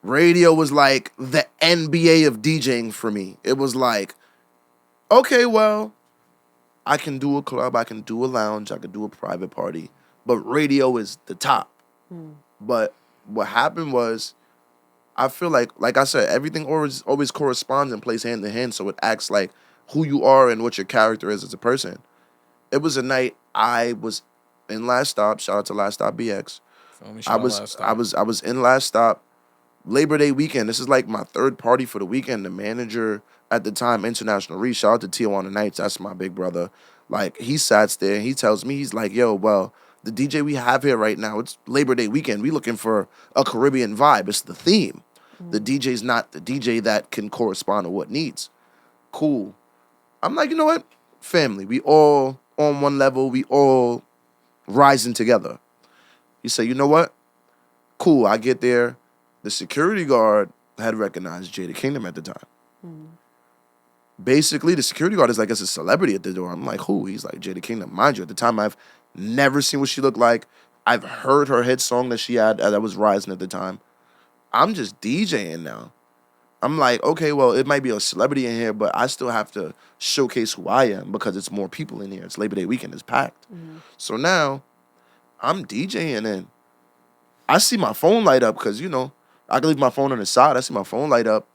[SPEAKER 3] Radio was like the NBA of DJing for me. It was like, okay, well, I can do a club, I can do a lounge, I can do a private party, but radio is the top. But what happened was, I feel like I said, everything always corresponds and plays hand in hand, so it acts like who you are and what your character is as a person. It was a night I was in Last Stop. Shout out to Last Stop BX.
[SPEAKER 1] Feel me?
[SPEAKER 3] I
[SPEAKER 1] Shout out
[SPEAKER 3] was
[SPEAKER 1] Last
[SPEAKER 3] I
[SPEAKER 1] Stop.
[SPEAKER 3] was in Last Stop Labor Day weekend. This is like my third party for the weekend. The manager at the time, International Reach, shout out to Tijuana Nights. That's my big brother. Like, he sat there and he tells me, he's like, yo, well, the DJ we have here right now, it's Labor Day weekend. We looking for a Caribbean vibe. It's the theme. The DJ's not the DJ that can correspond to what needs. Cool. I'm like, you know what? Family. We all on one level. We all rising together. He said, you know what? Cool. I get there. The security guard had recognized Jada Kingdom at the time. Basically, the security guard is like, it's a celebrity at the door. I'm like, who? He's like, Jada Kingdom. Mind you, at the time, I've never seen what she looked like. I've heard her hit song that she had that was rising at the time. I'm just DJing now. I'm like, okay, well, it might be a celebrity in here, but I still have to showcase who I am because it's more people in here. It's Labor Day weekend. It's packed. So now I'm DJing and I see my phone light up because, you know, I can leave my phone on the side. I see my phone light up.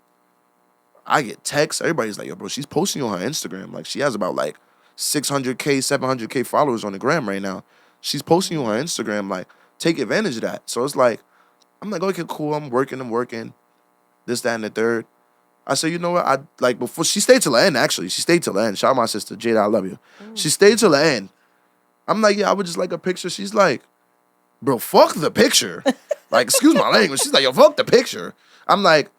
[SPEAKER 3] I get texts. Everybody's like, yo, bro, she's posting on her Instagram. Like, she has about like 600K, 700K followers on the gram right now. She's posting on her Instagram. Like, take advantage of that. So it's like, I'm like, okay, cool. I'm working. This, that, and the third. I said, you know what? I like before she stayed till the end, actually. She stayed till the end. Shout out my sister, Jada, I love you. She stayed till the end. I'm like, yeah, I would just like a picture. She's like, bro, fuck the picture. Like, excuse my language. She's like, yo, fuck the picture. I'm like,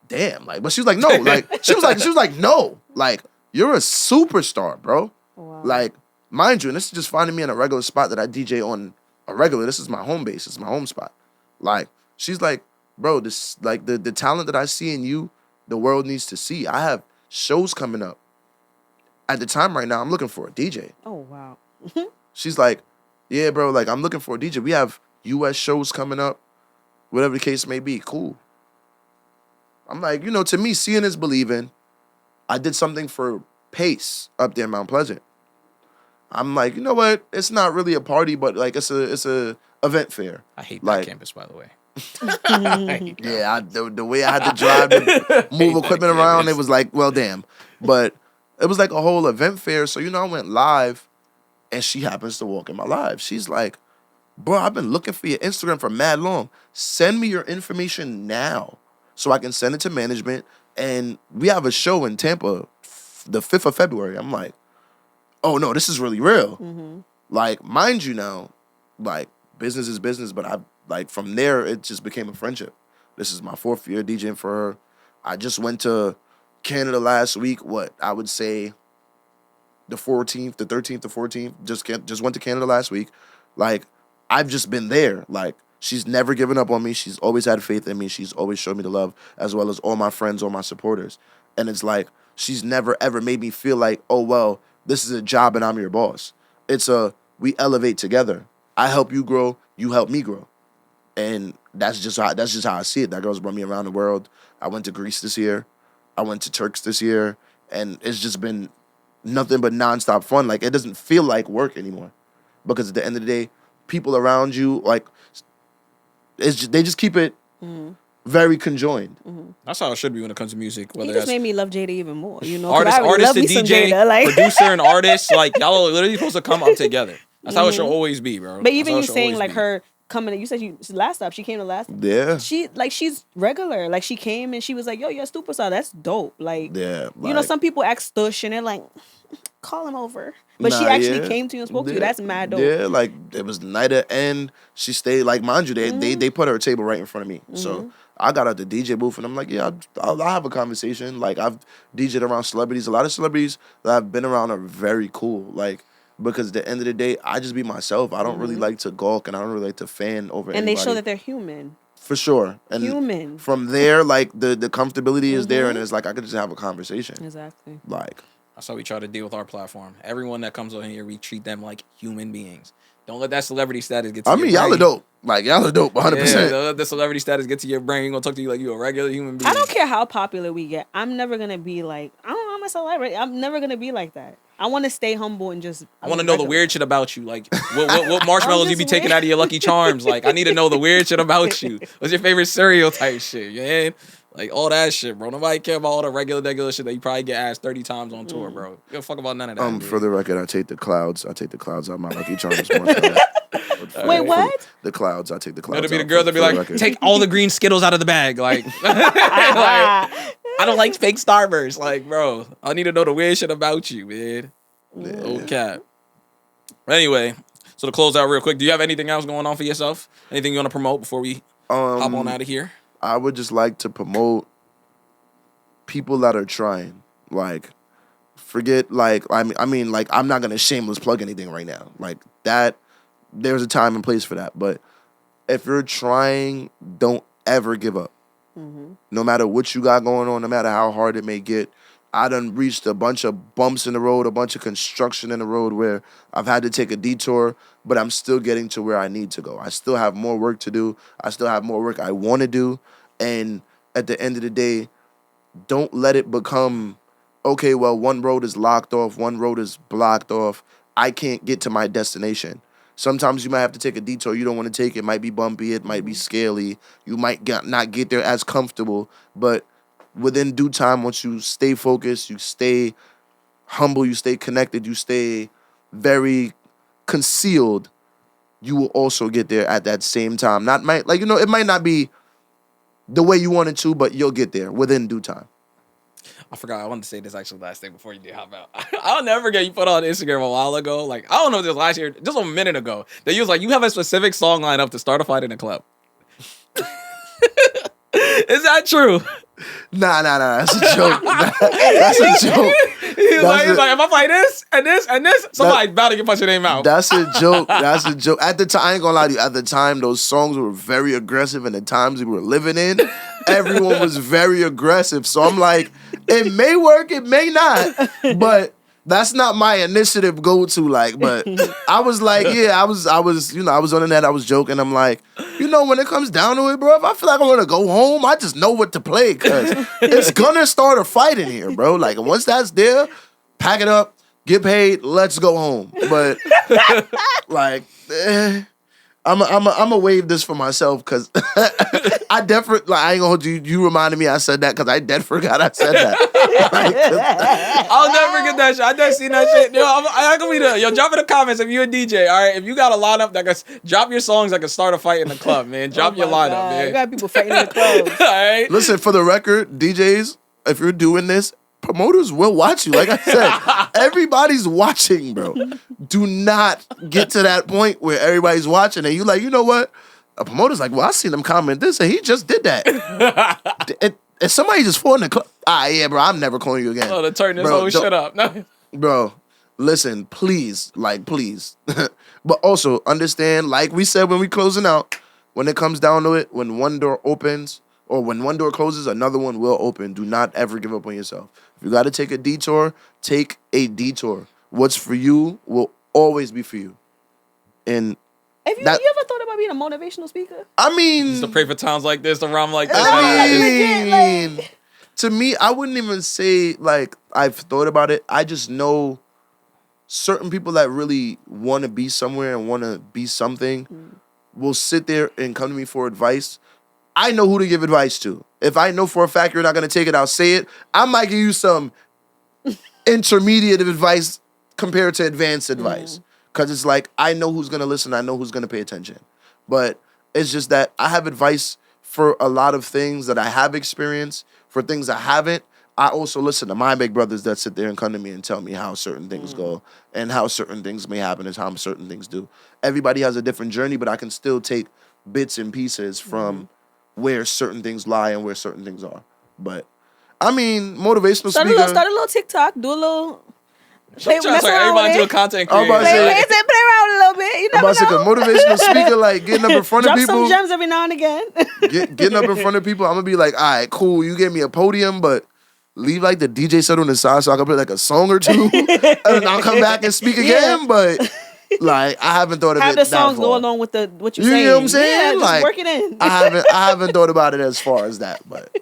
[SPEAKER 3] damn. Like, but she was like, no. Like, she was like, no. Like, you're a superstar, bro.
[SPEAKER 2] Wow.
[SPEAKER 3] Like, mind you, and this is just finding me in a regular spot that I DJ on a regular. This is my home base. It's my home spot. Like, she's like, bro, this like the talent that I see in you, the world needs to see. I have shows coming up. At the time right now, I'm looking for a DJ.
[SPEAKER 2] Oh, wow.
[SPEAKER 3] She's like, yeah, bro, like, I'm looking for a DJ. We have U.S. shows coming up, whatever the case may be. Cool. I'm like, you know, to me, seeing is believing. I did something for Pace up there in Mount Pleasant. I'm like, you know what? It's not really a party, but like it's a event fair.
[SPEAKER 1] I hate
[SPEAKER 3] like,
[SPEAKER 1] that campus, by the way. I hate that.
[SPEAKER 3] Yeah, the way I had to drive and move equipment around, it was like, well, damn. But it was like a whole event fair. So, you know, I went live, and she happens to walk in my live. She's like, bro, I've been looking for your Instagram for mad long. Send me your information now so I can send it to management. And we have a show in Tampa the 5th of February. I'm like, oh, no, this is really real. Like, mind you now, like, business is business, but I like from there, it just became a friendship. This is my 4th year DJing for her. I just went to Canada last week. What I would say, the 14th, the 13th, the 14th. Just went to Canada last week. Like, I've just been there. Like, she's never given up on me. She's always had faith in me. She's always showed me the love, as well as all my friends, all my supporters. And it's like she's never ever made me feel like, oh well, this is a job and I'm your boss. It's we elevate together. I help you grow, you help me grow. And that's just how I see it. That girl's brought me around the world. I went to Greece this year. I went to Turks this year. And it's just been nothing but nonstop fun. Like, it doesn't feel like work anymore. Because at the end of the day, people around you, like, they just keep it very conjoined.
[SPEAKER 1] That's how it should be when it comes to music.
[SPEAKER 2] He
[SPEAKER 1] Whether
[SPEAKER 2] just
[SPEAKER 1] that's
[SPEAKER 2] made me love Jada even more. You know, 'cause
[SPEAKER 1] artist
[SPEAKER 2] I really love
[SPEAKER 1] to
[SPEAKER 2] me some
[SPEAKER 1] DJ,
[SPEAKER 2] Jada, like.
[SPEAKER 1] producer and artist, like, y'all are literally supposed to come up together. That's how it should always be, bro.
[SPEAKER 2] But even
[SPEAKER 1] That's how it
[SPEAKER 2] you
[SPEAKER 1] should
[SPEAKER 2] saying
[SPEAKER 1] always
[SPEAKER 2] like
[SPEAKER 1] be.
[SPEAKER 2] her coming, you said last stop. She came to last.
[SPEAKER 3] Yeah.
[SPEAKER 2] She's regular. Like, she came and she was like, "Yo, you're a superstar. That's dope." Like,
[SPEAKER 3] Yeah.
[SPEAKER 2] you know,
[SPEAKER 3] like-
[SPEAKER 2] some people act stush and they're like, "Call him over," but she
[SPEAKER 3] Nah,
[SPEAKER 2] actually
[SPEAKER 3] yeah.
[SPEAKER 2] came to you and spoke to you.
[SPEAKER 3] Yeah.
[SPEAKER 2] That's mad dope.
[SPEAKER 3] Yeah, like, it was night at end. She stayed, like, mind you, they put her table right in front of me. So I got out the DJ booth and I'm like, yeah, I'll have a conversation. Like, I've DJed around celebrities. A lot of celebrities that I've been around are very cool. Like, because at the end of the day, I just be myself. I don't really like to gawk and I don't really like to fan over
[SPEAKER 2] And
[SPEAKER 3] anybody.
[SPEAKER 2] they show that they're human.
[SPEAKER 3] For sure. And
[SPEAKER 2] Human.
[SPEAKER 3] from there, like, the comfortability is there and it's like I could just have a conversation.
[SPEAKER 2] Exactly.
[SPEAKER 3] Like,
[SPEAKER 1] That's how we try to deal with our platform. Everyone that comes on here, we treat them like human beings. Don't let that celebrity status get to
[SPEAKER 3] I
[SPEAKER 1] your
[SPEAKER 3] mean, y'all
[SPEAKER 1] brain.
[SPEAKER 3] are dope. Like, y'all are dope, 100%.
[SPEAKER 1] Yeah, don't let the celebrity status get to your brain. He's gonna talk to you like you're a regular human being.
[SPEAKER 2] I don't care how popular we get. I'm never gonna be like, I'm a celebrity. I'm never gonna be like that. I want to stay humble and just.
[SPEAKER 1] I want to know the weird shit about you. Like, what marshmallows
[SPEAKER 2] I'm
[SPEAKER 1] you be
[SPEAKER 2] just
[SPEAKER 1] taking
[SPEAKER 2] weird.
[SPEAKER 1] out of your Lucky Charms? Like, I need to know the weird shit about you. What's your favorite cereal type shit? Yeah. Like all that shit, bro. Nobody care about all the regular shit that you probably get asked 30 times on tour, bro. You don't fuck about none of that.
[SPEAKER 3] For the record, I take the clouds. I take the clouds out my Lucky Charms.
[SPEAKER 2] Wait, what?
[SPEAKER 3] The clouds. I take the
[SPEAKER 1] You know,
[SPEAKER 3] clouds.
[SPEAKER 1] to be the
[SPEAKER 3] out
[SPEAKER 1] girl
[SPEAKER 3] for
[SPEAKER 1] that be
[SPEAKER 3] the
[SPEAKER 1] like,
[SPEAKER 3] record.
[SPEAKER 1] take all the green Skittles out of the bag. Like, I don't like fake Starburst. Like, bro, I need to know the weird shit about you, man. No cap. Anyway, so to close out real quick, do you have anything else going on for yourself? Anything you want to promote before we hop on out of here?
[SPEAKER 3] I would just like to promote people that are trying. Like, forget, like, I mean, like, I'm not going to shameless plug anything right now. Like, that, there's a time and place for that. But if you're trying, don't ever give up. No matter what you got going on, no matter how hard it may get. I done reached a bunch of bumps in the road, a bunch of construction in the road where I've had to take a detour, but I'm still getting to where I need to go. I still have more work to do. I still have more work I want to do. And at the end of the day, don't let it become, okay, well, one road is locked off, one road is blocked off. I can't get to my destination. Sometimes you might have to take a detour you don't want to take. It might be bumpy. It might be scaly. You might not get there as comfortable, but within due time, once you stay focused, you stay humble, you stay connected, you stay very concealed, you will also get there at that same time. It might not be the way you want it to, but you'll get there within due time.
[SPEAKER 1] I forgot. I wanted to say this actually last thing before you did hop out. I'll never forget you put on Instagram a while ago. Like, I don't know if this was last year, just a minute ago, that you was like, you have a specific song lined up to start a fight in a club. Is that true?
[SPEAKER 3] Nah. That's a joke. That's a joke.
[SPEAKER 1] He's like, if I play this and this and this, somebody about to get punched in their mouth.
[SPEAKER 3] That's a joke. That's a joke. At the time, I ain't gonna lie to you. At the time, those songs were very aggressive, and the times we were living in, everyone was very aggressive. So I'm like, it may work, it may not, but that's not my initiative go-to. Like, but I was like, yeah, I was on the net, I was joking. I'm like, when it comes down to it, bro, if I feel like I want to go home, I just know what to play because it's gonna start a fight in here, bro. Like, once that's there, pack it up, get paid, let's go home. But like, I'm a wave this for myself because I definitely, I ain't gonna hold you. You reminded me I said that because I dead forgot I said that.
[SPEAKER 1] I'll never forget that shit. I just seen that shit. I'm gonna be yo, drop in the comments if you're a DJ. All right, if you got a lineup that can drop your songs that can start a fight in the club, man. Drop your lineup, man.
[SPEAKER 2] You got people fighting in the clubs.
[SPEAKER 1] All right.
[SPEAKER 3] Listen, for the record, DJs, if you're doing this, promoters will watch you. Like I said, everybody's watching, bro. Do not get to that point where everybody's watching and you like, you know what? A promoter's like, well, I seen him comment this and he just did that. and somebody just fought in the club. Yeah, bro, I'm never calling you again.
[SPEAKER 1] Oh, to turn this whole shit up. No.
[SPEAKER 3] Bro, listen, please. But also understand, like we said when we closing out, when it comes down to it, when one door opens or when one door closes, another one will open. Do not ever give up on yourself. If you got to take a detour, take a detour. What's for you will always be for you. And
[SPEAKER 2] you ever thought about being a motivational speaker?
[SPEAKER 3] I mean,
[SPEAKER 1] just to pray for towns like this, to rhyme like this.
[SPEAKER 3] I mean, to me, I wouldn't even say like I've thought about it. I just know certain people that really want to be somewhere and want to be something will sit there and come to me for advice. I know who to give advice to. If I know for a fact you're not going to take it, I'll say it. I might give you some intermediate advice compared to advanced advice. Because it's like, I know who's going to listen. I know who's going to pay attention. But it's just that I have advice for a lot of things that I have experienced. For things I haven't, I also listen to my big brothers that sit there and come to me and tell me how certain things go and how certain things may happen and how certain things do. Everybody has a different journey, but I can still take bits and pieces from where certain things lie and where certain things are. But, I mean, motivational speaker.
[SPEAKER 2] Start a little TikTok, do a little...
[SPEAKER 1] Everybody do a content creator.
[SPEAKER 2] Play around a little bit. You never know.
[SPEAKER 3] A motivational speaker, like getting up in front of people.
[SPEAKER 2] Drop some gems every now and again.
[SPEAKER 3] Getting up in front of people, I'm going to be like, all right, cool, you gave me a podium, but leave like the DJ set on the side so I can play like a song or two. And I'll come back and speak again, but... Like, I haven't thought of it that far.
[SPEAKER 2] Have the songs go along with what you're saying.
[SPEAKER 3] You know what I'm saying?
[SPEAKER 2] Yeah, just work it in.
[SPEAKER 3] I haven't thought about it as far as that, but,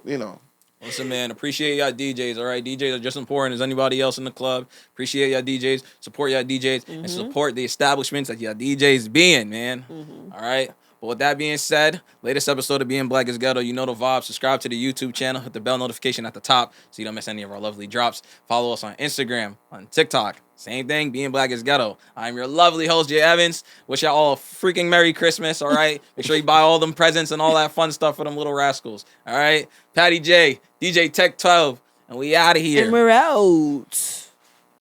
[SPEAKER 1] Listen, man, appreciate y'all DJs, all right? DJs are just as important as anybody else in the club. Appreciate y'all DJs. Support y'all DJs. And support the establishments that y'all DJs being, man. All right? But with that being said, latest episode of Being Black is Ghetto. You know the vibe. Subscribe to the YouTube channel. Hit the bell notification at the top so you don't miss any of our lovely drops. Follow us on Instagram, on TikTok. Same thing, Being Black is Ghetto. I'm your lovely host, Jay Evans. Wish y'all all a freaking Merry Christmas, all right? Make sure you buy all them presents and all that fun stuff for them little rascals, all right? Patty J, DJ TechXII, and we out of here.
[SPEAKER 2] And we're out.